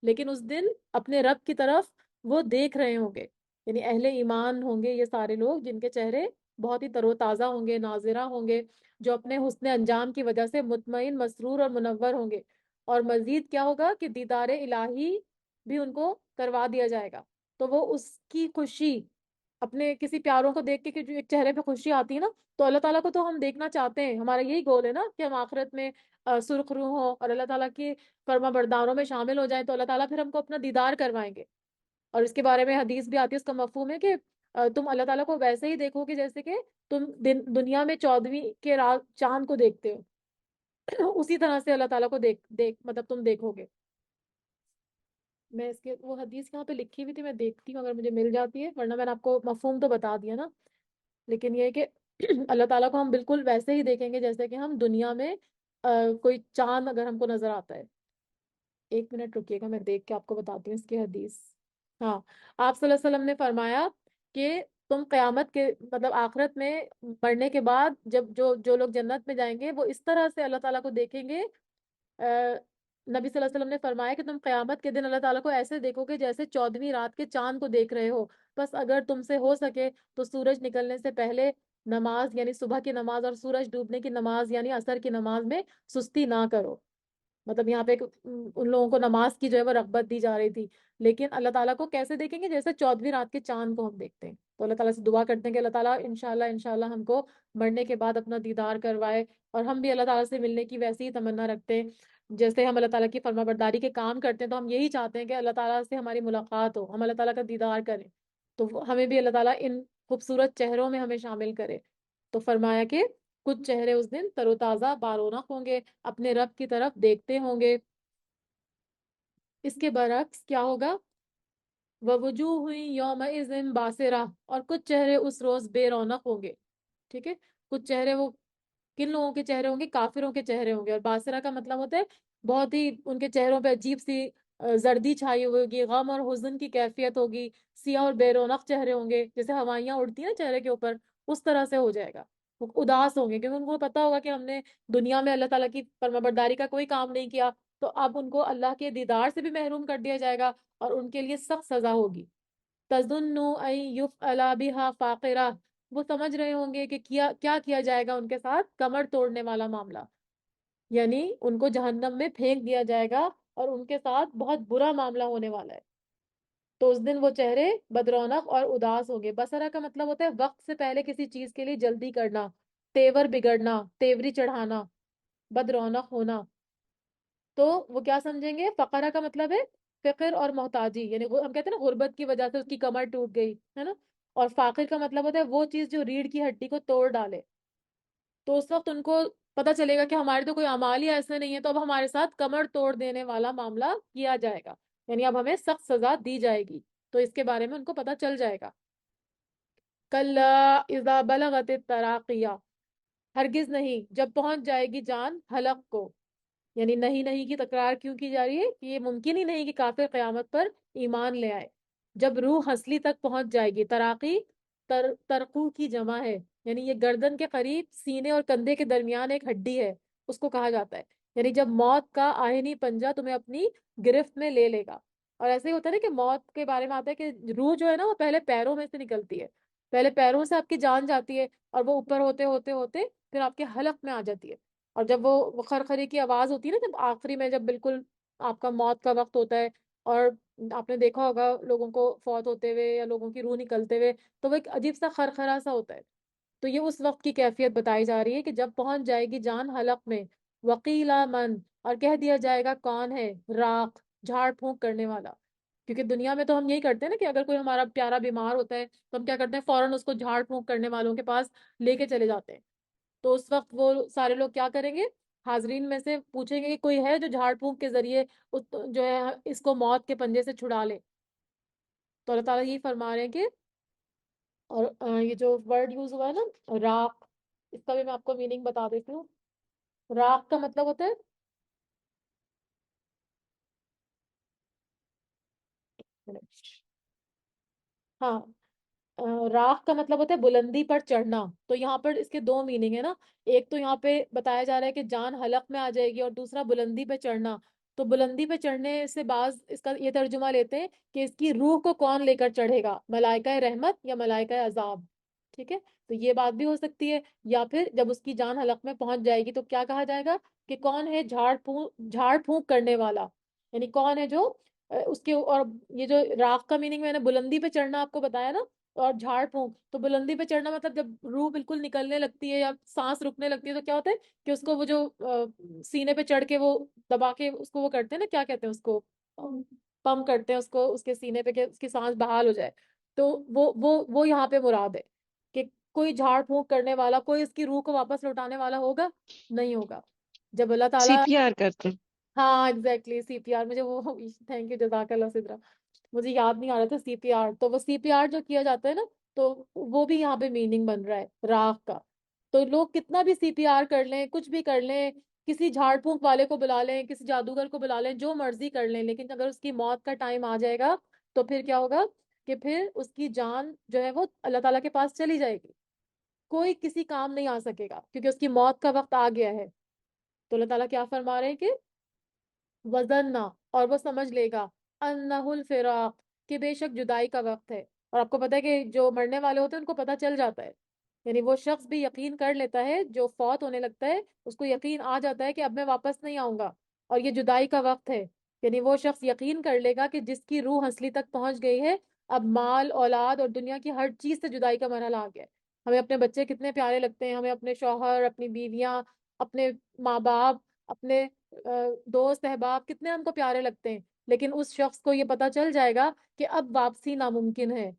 Speaker 1: لیکن اس دن اپنے رب کی طرف وہ دیکھ رہے ہوں گے. یعنی اہل ایمان ہوں گے یہ سارے لوگ، جن کے چہرے بہت ہی تر و تازہ ہوں گے، ناظرہ ہوں گے، جو اپنے حسن انجام کی وجہ سے مطمئن، مسرور اور منور ہوں گے. اور مزید کیا ہوگا کہ دیدار الہی بھی ان کو کروا دیا جائے گا. تو وہ اس کی خوشی، اپنے کسی پیاروں کو دیکھ کے جو ایک چہرے پہ خوشی آتی ہے نا، تو اللہ تعالیٰ کو تو ہم دیکھنا چاہتے ہیں. ہمارا یہی گول ہے نا کہ ہم آخرت میں سرخ روح ہوں اور اللہ تعالیٰ کی فرما برداروں میں شامل ہو جائیں. تو اللہ تعالیٰ پھر ہم کو اپنا دیدار کروائیں گے. اور اس کے بارے میں حدیث بھی آتی ہے، اس کا مفہوم ہے کہ تم اللہ تعالیٰ کو ویسے ہی دیکھو گے جیسے کہ تم دنیا میں 14ویں کے رات چاند کو دیکھتے ہو. اسی طرح سے اللہ تعالیٰ کو دیکھ دیکھ مطلب تم دیکھو گے. میں اس کے وہ حدیث یہاں پہ لکھی ہوئی تھی، میں دیکھتی ہوں اگر مجھے مل جاتی ہے، ورنہ میں نے آپ کو مفہوم تو بتا دیا نا. لیکن یہ ہے کہ اللہ تعالیٰ کو ہم بالکل ویسے ہی دیکھیں گے جیسے کہ ہم دنیا میں کوئی چاند اگر ہم کو نظر آتا ہے. ایک منٹ رکیے گا، میں دیکھ کے آپ کو بتاتی ہوں اس کی حدیث. ہاں، آپ صلی اللہ علیہ وسلم نے فرمایا کہ تم قیامت کے مطلب آخرت میں مرنے کے بعد جب جو لوگ جنت میں جائیں گے، وہ اس طرح سے اللہ تعالیٰ کو دیکھیں گے. نبی صلی اللہ علیہ وسلم نے فرمایا کہ تم قیامت کے دن اللہ تعالیٰ کو ایسے دیکھو گے جیسے 14ویں رات کے چاند کو دیکھ رہے ہو. بس اگر تم سے ہو سکے تو سورج نکلنے سے پہلے نماز یعنی صبح کی نماز اور سورج ڈوبنے کی نماز یعنی عصر کی نماز میں سستی نہ کرو. مطلب یہاں پہ ان لوگوں کو نماز کی جو ہے وہ رغبت دی جا رہی تھی. لیکن اللہ تعالیٰ کو کیسے دیکھیں گے؟ جیسے 14ویں رات کے چاند کو ہم دیکھتے ہیں. تو اللہ تعالیٰ سے دعا کرتے ہیں کہ اللہ تعالیٰ انشاءاللہ ہم کو مرنے کے بعد اپنا دیدار کروائے. اور ہم بھی اللہ تعالیٰ سے ملنے کی ویسی ہی تمنا رکھتے ہیں جیسے ہم اللہ تعالیٰ کی فرما برداری کے کام کرتے ہیں. تو ہم یہی چاہتے ہیں کہ اللہ تعالیٰ سے ہماری ملاقات ہو، ہم اللہ تعالیٰ کا دیدار کریں. تو ہمیں بھی اللہ تعالیٰ ان خوبصورت چہروں میں ہمیں شامل کرے. تو فرمایا کہ کچھ چہرے اس دن تر و تازہ بارونق ہوں گے، اپنے رب کی طرف دیکھتے ہوں گے. اس کے برعکس کیا ہوگا؟ وَوُجُوهٌ يَوْمَئِذٍ بَاسِرَةٌ، اور کچھ چہرے اس روز بے رونق ہوں گے. ٹھیک ہے، کچھ چہرے وہ کن لوگوں کے چہرے ہوں گے؟ کافروں کے چہرے ہوں گے. اور باسرہ کا مطلب ہوتا ہے بہت ہی ان کے چہروں پہ عجیب سی زردی چھائی ہوگی، غم اور حزن کی کیفیت ہوگی، سیاہ اور بے رونق چہرے ہوں گے، جیسے ہوائیاں اڑتی ہیں نا چہرے کے اوپر، اس طرح سے ہو جائے گا. وہ اداس ہوں گے کیونکہ ان کو پتا ہوگا کہ ہم نے دنیا میں اللہ تعالیٰ کی فرمانبرداری کا کوئی کام نہیں کیا. تو اب ان کو اللہ کے دیدار سے بھی محروم کر دیا جائے گا اور ان کے لیے سخت سزا ہوگی. تظن ان یفعل بها فاقرہ، وہ سمجھ رہے ہوں گے کہ کیا کیا جائے گا ان کے ساتھ کمر توڑنے والا معاملہ. یعنی ان کو جہنم میں پھینک دیا جائے گا اور ان کے ساتھ بہت برا معاملہ ہونے والا ہے. تو اس دن وہ چہرے بدرونق اور اداس ہوں گے. بصرہ کا مطلب ہوتا ہے وقت سے پہلے کسی چیز کے لیے جلدی کرنا، تیور بگڑنا، تیوری چڑھانا، بدرونق ہونا. تو وہ کیا سمجھیں گے؟ فقرہ کا مطلب ہے فقر اور محتاجی، یعنی ہم کہتے ہیں نا غربت کی وجہ سے اس کی کمر ٹوٹ گئی ہے نا. اور فاقر کا مطلب ہوتا ہے وہ چیز جو ریڑھ کی ہڈی کو توڑ ڈالے. تو اس وقت ان کو پتا چلے گا کہ ہمارے تو کوئی اعمال ہی ایسے نہیں ہے، تو اب ہمارے ساتھ کمر توڑ دینے والا معاملہ کیا جائے گا، یعنی اب ہمیں سخت سزا دی جائے گی. تو اس کے بارے میں ان کو پتا چل جائے گا. کلا اذا بلغت التراقیہ، ہرگز نہیں جب پہنچ جائے گی جان حلق کو. یعنی نہیں نہیں کی تکرار کیوں کی جا رہی ہے کہ یہ ممکن ہی نہیں کہ کافر قیامت پر ایمان لے آئے. جب روح ہنسلی تک پہنچ جائے گی. تراقی ترقو کی جمع ہے، یعنی یہ گردن کے قریب سینے اور کندھے کے درمیان ایک ہڈی ہے، اس کو کہا جاتا ہے. یعنی جب موت کا آہنی پنجہ تمہیں اپنی گرفت میں لے لے گا. اور ایسے ہی ہوتا ہے نا کہ موت کے بارے میں آتا ہے کہ روح جو ہے نا وہ پہلے پیروں میں سے نکلتی ہے، پہلے پیروں سے آپ کی جان جاتی ہے اور وہ اوپر ہوتے ہوتے ہوتے پھر آپ کے حلق میں آ جاتی ہے. اور جب وہ خرخری کی آواز ہوتی ہے نا، جب آخری میں جب بالکل آپ کا موت کا وقت ہوتا ہے اور آپ نے دیکھا ہوگا لوگوں کو فوت ہوتے ہوئے یا لوگوں کی روح نکلتے ہوئے، تو وہ ایک عجیب سا خرخرا سا ہوتا ہے. تو یہ اس وقت کی کیفیت بتائی جا رہی ہے کہ جب پہنچ جائے گی جان حلق میں. وقیلا من، اور کہہ دیا جائے گا کون ہے. راق، جھاڑ پھونک کرنے والا. کیونکہ دنیا میں تو ہم یہی کرتے ہیں نا کہ اگر کوئی ہمارا پیارا بیمار ہوتا ہے تو ہم کیا کرتے ہیں، فوراً اس کو جھاڑ پھونک کرنے والوں کے پاس لے کے چلے جاتے ہیں. تو اس وقت وہ سارے لوگ کیا کریں گے، حاضرین میں سے پوچھیں گے کہ کوئی ہے جو جھاڑ پھونک کے ذریعے جو ہے اس کو موت کے پنجے سے چھڑا لے. تو اللہ تعالیٰ یہی فرما رہے ہیں کہ، اور یہ جو ورڈ یوز ہوا ہے نا راق، اس کا بھی میں آپ کو میننگ بتا دیتی ہوں. راق کا مطلب ہوتا ہے، ہاں، راخ کا مطلب ہوتا ہے بلندی پر چڑھنا. تو یہاں پر اس کے دو میننگ ہے نا. ایک تو یہاں پہ بتایا جا رہا ہے کہ جان حلق میں آ جائے گی، اور دوسرا بلندی پہ چڑھنا. تو بلندی پہ چڑھنے سے بعض اس کا یہ ترجمہ لیتے ہیں کہ اس کی روح کو کون لے کر چڑھے گا، ملائکہ رحمت یا ملائکہ عذاب. ٹھیک ہے، تو یہ بات بھی ہو سکتی ہے. یا پھر جب اس کی جان حلق میں پہنچ جائے گی تو کیا کہا جائے گا کہ کون ہے جھاڑ پھونک کرنے والا. یعنی کون ہے جو اس کے، اور یہ جو راخ کا میننگ میں نے بلندی پہ چڑھنا آپ کو بتایا نا، اور جھاڑ پھونک، تو بلندی پہ چڑھنا مطلب جب روح بالکل نکلنے لگتی ہے یا سانس رکنے لگتی ہے تو کیا ہوتا ہے کہ اس کو وہ جو سینے پہ چڑھ کے وہ دبا کے اس کو وہ کرتے ہیں نا، کیا کہتے ہیں اس کو، پمپ کرتے ہیں اس کو اس کے سینے پہ کہ اس کی سانس بحال ہو جائے. تو وہ یہاں پہ مراد ہے کہ کوئی جھاڑ پھونک کرنے والا، کوئی اس کی روح کو واپس لوٹانے والا ہوگا نہیں ہوگا. جب اللہ
Speaker 2: سی
Speaker 1: تعالیٰ،
Speaker 2: پی آر کرتے ہیں.
Speaker 1: ہاں ایگزیکٹلی سی پی آر، مجھے وہ تھینک یو جزاک اللہ سدرا، مجھے یاد نہیں آ رہا تھا سی پی آر. تو وہ سی پی آر جو کیا جاتا ہے نا، تو وہ بھی یہاں پہ میننگ بن رہا ہے راگ کا. تو لوگ کتنا بھی سی پی آر کر لیں، کچھ بھی کر لیں، کسی جھاڑ پھونک والے کو بلا لیں، کسی جادوگر کو بلا لیں، جو مرضی کر لیں، لیکن اگر اس کی موت کا ٹائم آ جائے گا تو پھر کیا ہوگا کہ پھر اس کی جان جو ہے وہ اللہ تعالیٰ کے پاس چلی جائے گی. کوئی کسی کام نہیں آ سکے گا کیونکہ اس کی موت کا وقت آ گیا ہے. تو اللہ تعالیٰ کیا فرما رہے ہیں کہ وزننا، اور وہ سمجھ لے گا انہ الفراق، کہ بے شک جدائی کا وقت ہے. اور آپ کو پتا ہے کہ جو مرنے والے ہوتے ہیں ان کو پتا چل جاتا ہے. یعنی وہ شخص بھی یقین کر لیتا ہے جو فوت ہونے لگتا ہے، اس کو یقین آ جاتا ہے کہ اب میں واپس نہیں آؤں گا اور یہ جدائی کا وقت ہے. یعنی وہ شخص یقین کر لے گا کہ جس کی روح ہنسلی تک پہنچ گئی ہے، اب مال اولاد اور دنیا کی ہر چیز سے جدائی کا مرحلہ آ گیا ہے. ہمیں اپنے بچے کتنے پیارے لگتے ہیں، ہمیں اپنے شوہر، اپنی بیویاں، اپنے ماں باپ، اپنے دوست احباب کتنے ہم کو پیارے لگتے ہیں. لیکن اس شخص کو یہ پتا چل جائے گا کہ اب واپسی ناممکن ہے،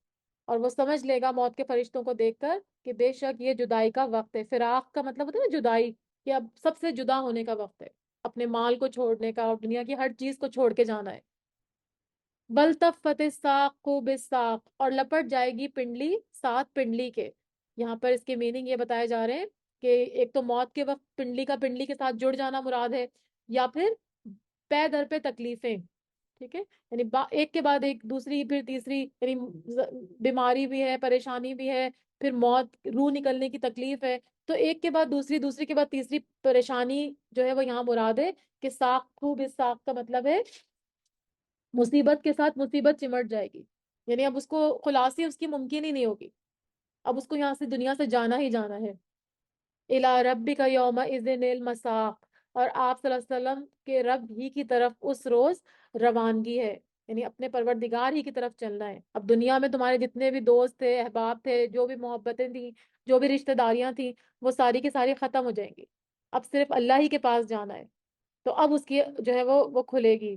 Speaker 1: اور وہ سمجھ لے گا موت کے فرشتوں کو دیکھ کر کہ بے شک یہ جدائی کا وقت ہے. فراق کا مطلب ہوتا ہے نا جدائی، کہ اب سب سے جدا ہونے کا وقت ہے، اپنے مال کو چھوڑنے کا اور دنیا کی ہر چیز کو چھوڑ کے جانا ہے. بلتفت الساق بالساق، اور لپٹ جائے گی پنڈلی ساتھ پنڈلی کے. یہاں پر اس کے میننگ یہ بتائے جا رہے ہیں کہ ایک تو موت کے وقت پنڈلی کا پنڈلی کے ساتھ جڑ جانا مراد ہے، یا پھر پے در پہ تکلیفیں. ٹھیک ہے، یعنی ایک کے بعد ایک، دوسری پھر تیسری، یعنی بیماری بھی ہے، پریشانی بھی ہے، پھر موت، روح نکلنے کی تکلیف ہے. تو ایک کے بعد دوسری، دوسری کے بعد تیسری پریشانی جو ہے وہ یہاں مراد ہے. کہ ساق بالساق کا مطلب ہے مصیبت کے ساتھ مصیبت چمٹ جائے گی. یعنی اب اس کو خلاصی اس کی ممکن ہی نہیں ہوگی، اب اس کو یہاں سے دنیا سے جانا ہی جانا ہے. الی ربک یومئذ المساق، اور آپ صلی اللہ علیہ وسلم کے رب ہی کی طرف اس روز روانگی ہے، یعنی اپنے پروردگار ہی کی طرف چلنا ہے. اب دنیا میں تمہارے جتنے بھی دوست تھے، احباب تھے، جو بھی محبتیں تھیں، جو بھی رشتہ داریاں تھیں، وہ ساری کی ساری ختم ہو جائیں گی. اب صرف اللہ ہی کے پاس جانا ہے. تو اب اس کی جو ہے وہ کھلے گی.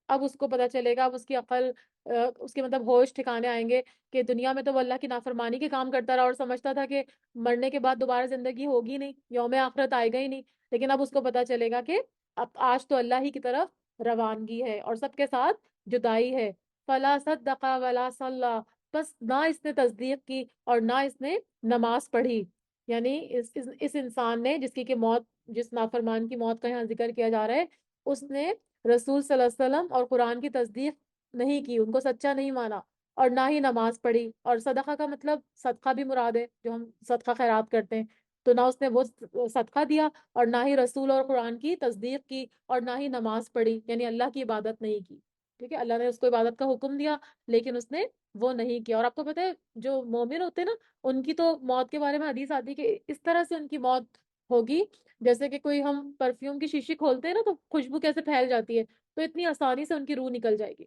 Speaker 1: اب اس کو پتا چلے گا، اب اس کی عقل، اس کے مطلب ہوش ٹھکانے آئیں گے کہ دنیا میں تو وہ اللہ کی نافرمانی کے کام کرتا رہا اور سمجھتا تھا کہ مرنے کے بعد دوبارہ زندگی ہوگی نہیں، یوم آخرت آئے گا ہی نہیں. لیکن اب اس کو پتا چلے گا کہ اب آج تو اللہ ہی کی طرف روانگی ہے اور سب کے ساتھ جدائی ہے. فلا صدق ولا صلی، بس نہ اس نے تصدیق کی اور نہ اس نے نماز پڑھی. یعنی اس انسان نے جس کی کہ موت، جس نافرمان کی موت کا یہاں ذکر کیا جا رہا ہے، اس نے رسول صلی اللہ علیہ وسلم اور قرآن کی تصدیق نہیں کی، ان کو سچا نہیں مانا، اور نہ ہی نماز پڑھی. اور صدقہ کا مطلب صدقہ بھی مراد ہے، جو ہم صدقہ خیرات کرتے ہیں. تو نہ اس نے وہ صدقہ دیا، اور نہ ہی رسول اور قرآن کی تصدیق کی، اور نہ ہی نماز پڑھی، یعنی اللہ کی عبادت نہیں کی. ٹھیک ہے، اللہ نے اس کو عبادت کا حکم دیا لیکن اس نے وہ نہیں کیا. اور آپ کو پتہ ہے جو مومن ہوتے ہیں نا، ان کی تو موت کے بارے میں حدیث آتی ہے کہ اس طرح سے ان کی موت ہوگی جیسے کہ کوئی ہم پرفیوم کی شیشی کھولتے ہیں نا تو خوشبو کیسے پھیل جاتی ہے، تو اتنی آسانی سے ان کی روح نکل جائے گی.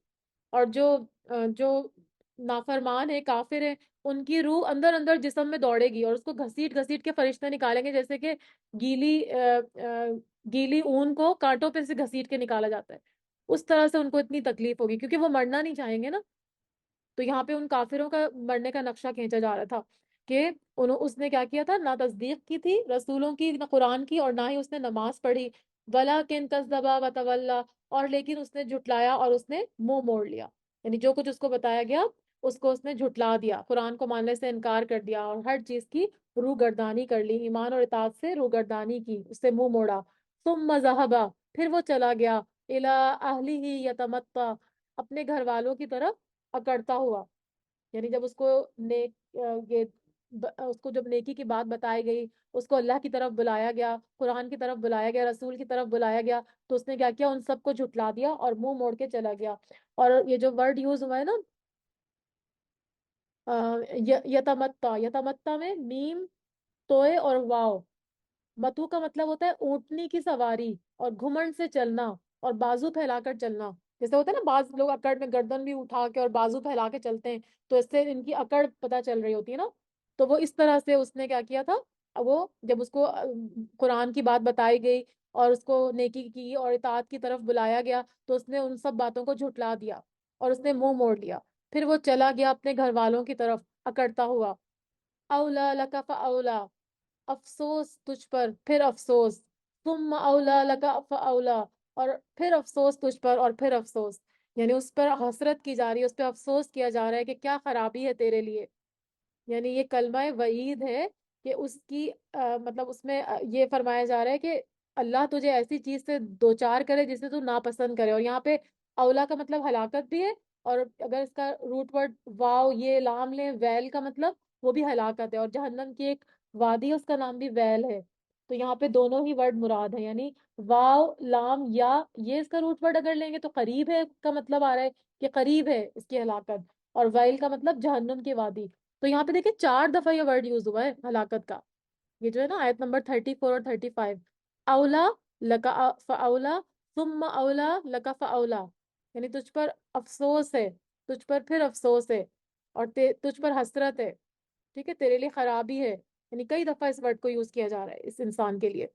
Speaker 1: اور جو نافرمان ہے، کافر ہے، ان کی روح اندر اندر جسم میں دوڑے گی اور اس کو گھسیٹ گھسیٹ کے فرشتے نکالیں گے، جیسے کہ گیلی گیلی اون کو کانٹوں پہ سے گھسیٹ کے نکالا جاتا ہے. اس طرح سے ان کو اتنی تکلیف ہوگی کیونکہ وہ مرنا نہیں چاہیں گے نا. تو یہاں پہ ان کافروں کا مرنے کا نقشہ کھینچا جا رہا تھا کہ اس نے کیا کیا تھا، نہ تصدیق کی تھی رسولوں کی، نہ قرآن کی، اور نہ ہی اس نے نماز پڑھی. وَلَٰكِن كَذَّبَ وَتَوَلَّىٰ، اور لیکن اس نے جھٹلایا اور اس نے منہ موڑ لیا. یعنی جو کچھ اس کو بتایا گیا اس کو اس نے جھٹلا دیا، قرآن کو ماننے سے انکار کر دیا اور ہر چیز کی روح گردانی کر لی، ایمان اور اطاعت سے روح گردانی کی، اس سے منہ موڑا. ثم ذهب، پھر وہ چلا گیا، الى اہلہ یتمطا، اپنے گھر والوں کی طرف اکڑتا ہوا. یعنی جب اس کو اس کو جب نیکی کی بات بتائی گئی، اس کو اللہ کی طرف بلایا گیا، قرآن کی طرف بلایا گیا، رسول کی طرف بلایا گیا، تو اس نے کیا کیا، ان سب کو جھٹلا دیا اور منہ موڑ کے چلا گیا. اور یہ جو ورڈ یوز ہوا ہے نا، یتمتا، یتمتا میں میم، توئے اور واو. متو کا مطلب ہوتا ہے اونٹنی کی سواری اور گھمنڈ سے چلنا اور بازو پھیلا کر چلنا. جیسے ہوتا ہے نا بعض لوگ اکڑ میں گردن بھی اٹھا کے اور بازو پھیلا کے چلتے ہیں، تو اس سے ان کی اکڑ پتہ چل رہی ہوتی ہے نا. تو وہ اس طرح سے اس نے کیا کیا تھا، وہ جب اس کو قرآن کی بات بتائی گئی اور اس کو نیکی کی اور اطاعت کی طرف بلایا گیا تو اس نے ان سب باتوں کو جھٹلا دیا اور اس نے منہ موڑ لیا. پھر وہ چلا گیا اپنے گھر والوں کی طرف اکڑتا ہوا. اولا لک فاولا، افسوس تجھ پر پھر افسوس. ثم اولا لک فاولا، اور پھر افسوس تجھ پر اور پھر افسوس. یعنی اس پر حسرت کی جا رہی ہے، اس پہ افسوس کیا جا رہا ہے کہ کیا خرابی ہے تیرے لیے. یعنی یہ کلمہ وعید ہے کہ اس کی مطلب اس میں یہ فرمایا جا رہا ہے کہ اللہ تجھے ایسی چیز سے دوچار کرے جسے تو ناپسند کرے. اور یہاں پہ اولا کا مطلب ہلاکت بھی ہے، اور اگر اس کا روٹ ورڈ واو یہ لام لیں، ویل کا مطلب وہ بھی ہلاکت ہے. اور جہنم کی ایک وادی ہے، اس کا نام بھی ویل ہے. تو یہاں پہ دونوں ہی ورڈ مراد ہیں، یعنی واو لام یا یہ اس کا روٹ ورڈ اگر لیں گے تو قریب ہے کا مطلب آ رہا ہے کہ قریب ہے اس کی ہلاکت، اور ویل کا مطلب جہنم کی وادی. تو یہاں پہ دیکھیں 4 دفعہ یہ ورڈ یوز ہوا ہے ہلاکت کا. یہ جو ہے نا آیت نمبر 34 اور 35، اولا لکا فاولا، ثم اولا لکا فاولا. یعنی تجھ پر افسوس ہے، تجھ پر پھر افسوس ہے، اور تجھ پر حسرت ہے. ٹھیک ہے، تیرے لیے خرابی ہے. یعنی کئی دفعہ اس ورڈ کو یوز کیا جا رہا ہے اس انسان کے لیے.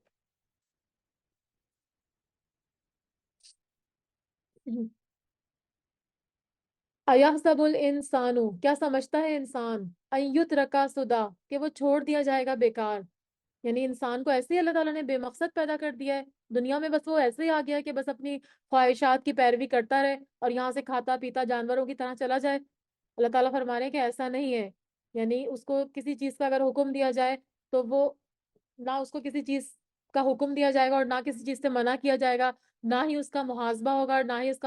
Speaker 1: ایحسب الانسان، کیا سمجھتا ہے انسان، ان یترکا سدا، کہ وہ چھوڑ دیا جائے گا بیکار. یعنی انسان کو ایسے ہی اللہ تعالیٰ نے بے مقصد پیدا کر دیا ہے دنیا میں، بس وہ ایسے ہی آ گیا کہ بس اپنی خواہشات کی پیروی کرتا رہے اور یہاں سے کھاتا پیتا جانوروں کی طرح چلا جائے. اللہ تعالیٰ فرما رہے ہیں کہ ایسا نہیں ہے. یعنی اس کو کسی چیز کا اگر حکم دیا جائے تو وہ نہ اس کو کسی چیز کا حکم دیا جائے گا اور نہ کسی چیز سے منع کیا جائے گا، نہ ہی اس کا محاسبہ ہوگا اور نہ ہی اس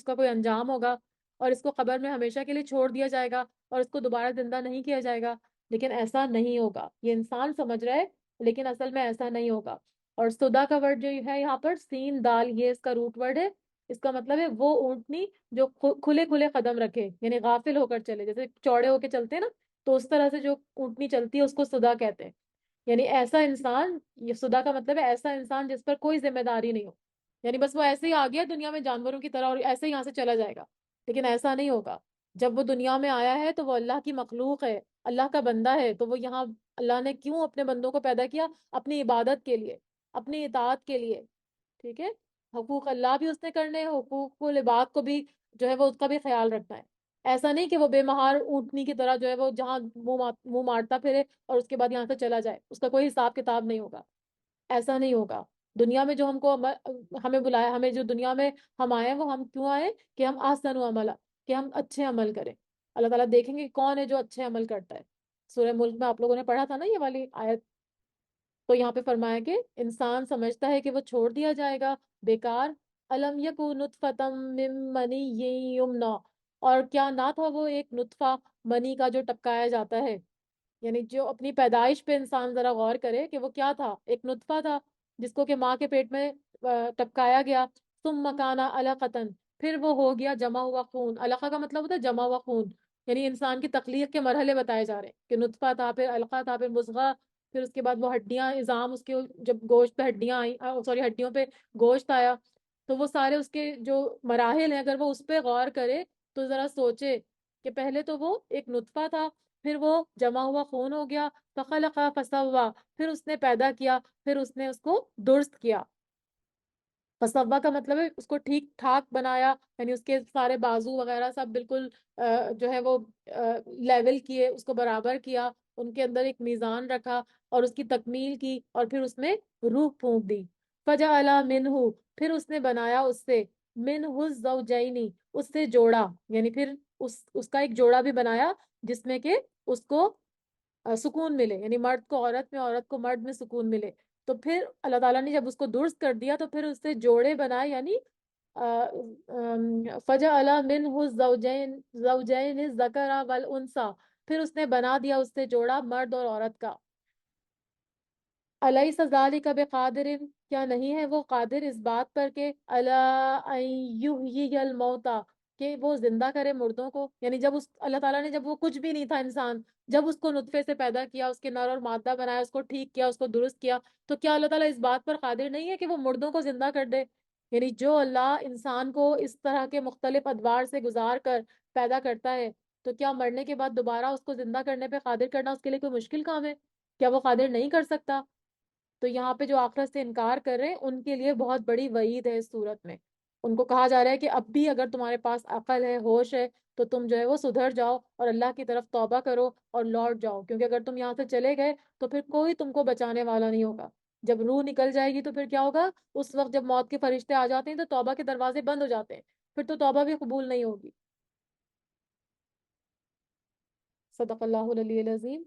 Speaker 1: کا کوئی انجام ہوگا. اور اس کو قبر میں ہمیشہ کے لیے چھوڑ دیا جائے گا اور اس کو دوبارہ زندہ نہیں کیا جائے گا. لیکن ایسا نہیں ہوگا، یہ انسان سمجھ رہا ہے لیکن اصل میں ایسا نہیں ہوگا. اور سدا کا ورڈ جو ہے یہاں پر سین دال، یہ اس کا روٹ ورڈ ہے. اس کا مطلب ہے وہ اونٹنی جو کھلے کھلے قدم رکھے، یعنی غافل ہو کر چلے، جیسے چوڑے ہو کے چلتے ہیں نا، تو اس طرح سے جو اونٹنی چلتی ہے اس کو سدا کہتے ہیں. یعنی ایسا انسان، یہ سدا کا مطلب ہے ایسا انسان جس پر کوئی ذمہ داری نہیں ہو. یعنی بس وہ ایسے ہی آ گیا دنیا میں جانوروں کی طرح اور ایسے ہی یہاں سے چلا جائے گا. لیکن ایسا نہیں ہوگا. جب وہ دنیا میں آیا ہے تو وہ اللہ کی مخلوق ہے، اللہ کا بندہ ہے. تو وہ یہاں اللہ نے کیوں اپنے بندوں کو پیدا کیا؟ اپنی عبادت کے لیے، اپنی اطاعت کے لیے. ٹھیک ہے، حقوق اللہ بھی اس نے کرنے ہیں، حقوق العباد کو بھی جو ہے وہ اس کا بھی خیال رکھنا ہے. ایسا نہیں کہ وہ بے مہار اونٹنی کی طرح جو ہے وہ جہاں منہ مارتا پھرے اور اس کے بعد یہاں سے چلا جائے، اس کا کوئی حساب کتاب نہیں ہوگا. ایسا نہیں ہوگا. دنیا میں جو ہم کو ہمیں بلایا، ہمیں جو دنیا میں ہم آئے ہیں وہ ہم کیوں آئے؟ کہ ہم آسن و عملا، کہ ہم اچھے عمل کریں. اللہ تعالیٰ دیکھیں گے کون ہے جو اچھے عمل کرتا ہے. سورہ ملک میں آپ لوگوں نے پڑھا تھا نا یہ والی آیت. تو یہاں پہ فرمایا کہ انسان سمجھتا ہے کہ وہ چھوڑ دیا جائے گا بیکار. الم یکو نطفتم من منی یمنا. اور کیا نہ تھا وہ ایک نطفہ منی کا جو ٹپکایا جاتا ہے. یعنی جو اپنی پیدائش پہ انسان ذرا غور کرے کہ وہ کیا تھا. ایک نطفہ تھا جس کو کہ ماں کے پیٹ میں ٹپکایا گیا. ثم مکانا علقتن. پھر وہ ہو گیا جمع ہوا خون. علقہ کا مطلب ہوتا ہے جمع ہوا خون. یعنی انسان کی تخلیق کے مرحلے بتائے جا رہے ہیں کہ نطفہ تھا پھر علقہ تھا پھر مضغہ. پھر اس کے بعد وہ ہڈیاں عظام اس کے جب گوشت پہ ہڈیاں آئیں سوری ہڈیوں پہ گوشت آیا. تو وہ سارے اس کے جو مراحل ہیں اگر وہ اس پہ غور کرے تو ذرا سوچے کہ پہلے تو وہ ایک نطفہ تھا پھر وہ جمع ہوا خون ہو گیا. فخلق فسوا. پھر اس نے پیدا کیا پھر اس نے اس کو درست کیا. فسوا کا مطلب ہے اس کو ٹھیک ٹھاک بنایا. یعنی اس کے سارے بازو وغیرہ سب بالکل جو ہے وہ لیول کیے اس کو برابر کیا. ان کے اندر ایک میزان رکھا اور اس کی تکمیل کی اور پھر اس میں روح پھونک دی. فجعل منہ. پھر اس نے بنایا اس سے منہ الزوجین. اس سے جوڑا یعنی پھر اس کا ایک جوڑا بھی بنایا جس میں کہ اس کو سکون ملے. یعنی مرد کو عورت میں عورت کو مرد میں سکون ملے. تو پھر اللہ تعالیٰ نے جب اس کو درست کر دیا تو پھر اس سے جوڑے بنائے. یعنی فجعل منہ الزوجین الذکر والانثی. پھر اس نے بنا دیا اس سے جوڑا مرد اور عورت کا. الیس ذالک بقادر. کیا نہیں ہے وہ قادر اس بات پر کہ الا ان یحیی الموتى کہ وہ زندہ کرے مردوں کو. یعنی جب اللہ تعالیٰ نے جب وہ کچھ بھی نہیں تھا انسان جب اس کو نطفے سے پیدا کیا اس کے نر اور مادہ بنایا اس کو ٹھیک کیا اس کو درست کیا تو کیا اللہ تعالیٰ اس بات پر قادر نہیں ہے کہ وہ مردوں کو زندہ کر دے. یعنی جو اللہ انسان کو اس طرح کے مختلف ادوار سے گزار کر پیدا کرتا ہے تو کیا مرنے کے بعد دوبارہ اس کو زندہ کرنے پہ قادر کرنا اس کے لیے کوئی مشکل کام ہے؟ کیا وہ قادر نہیں کر سکتا؟ تو یہاں پہ جو آخرت سے انکار کر رہے ہیں ان کے لیے بہت بڑی وعید ہے اس صورت میں. ان کو کہا جا رہا ہے کہ اب بھی اگر تمہارے پاس عقل ہے ہوش ہے تو تم جو ہے وہ سدھر جاؤ اور اللہ کی طرف توبہ کرو اور لوٹ جاؤ. کیونکہ اگر تم یہاں سے چلے گئے تو پھر کوئی تم کو بچانے والا نہیں ہوگا. جب روح نکل جائے گی تو پھر کیا ہوگا؟ اس وقت جب موت کے فرشتے آ جاتے ہیں تو توبہ کے دروازے بند ہو جاتے ہیں. پھر تو توبہ بھی قبول نہیں ہوگی. صدق اللہ العلی العظیم.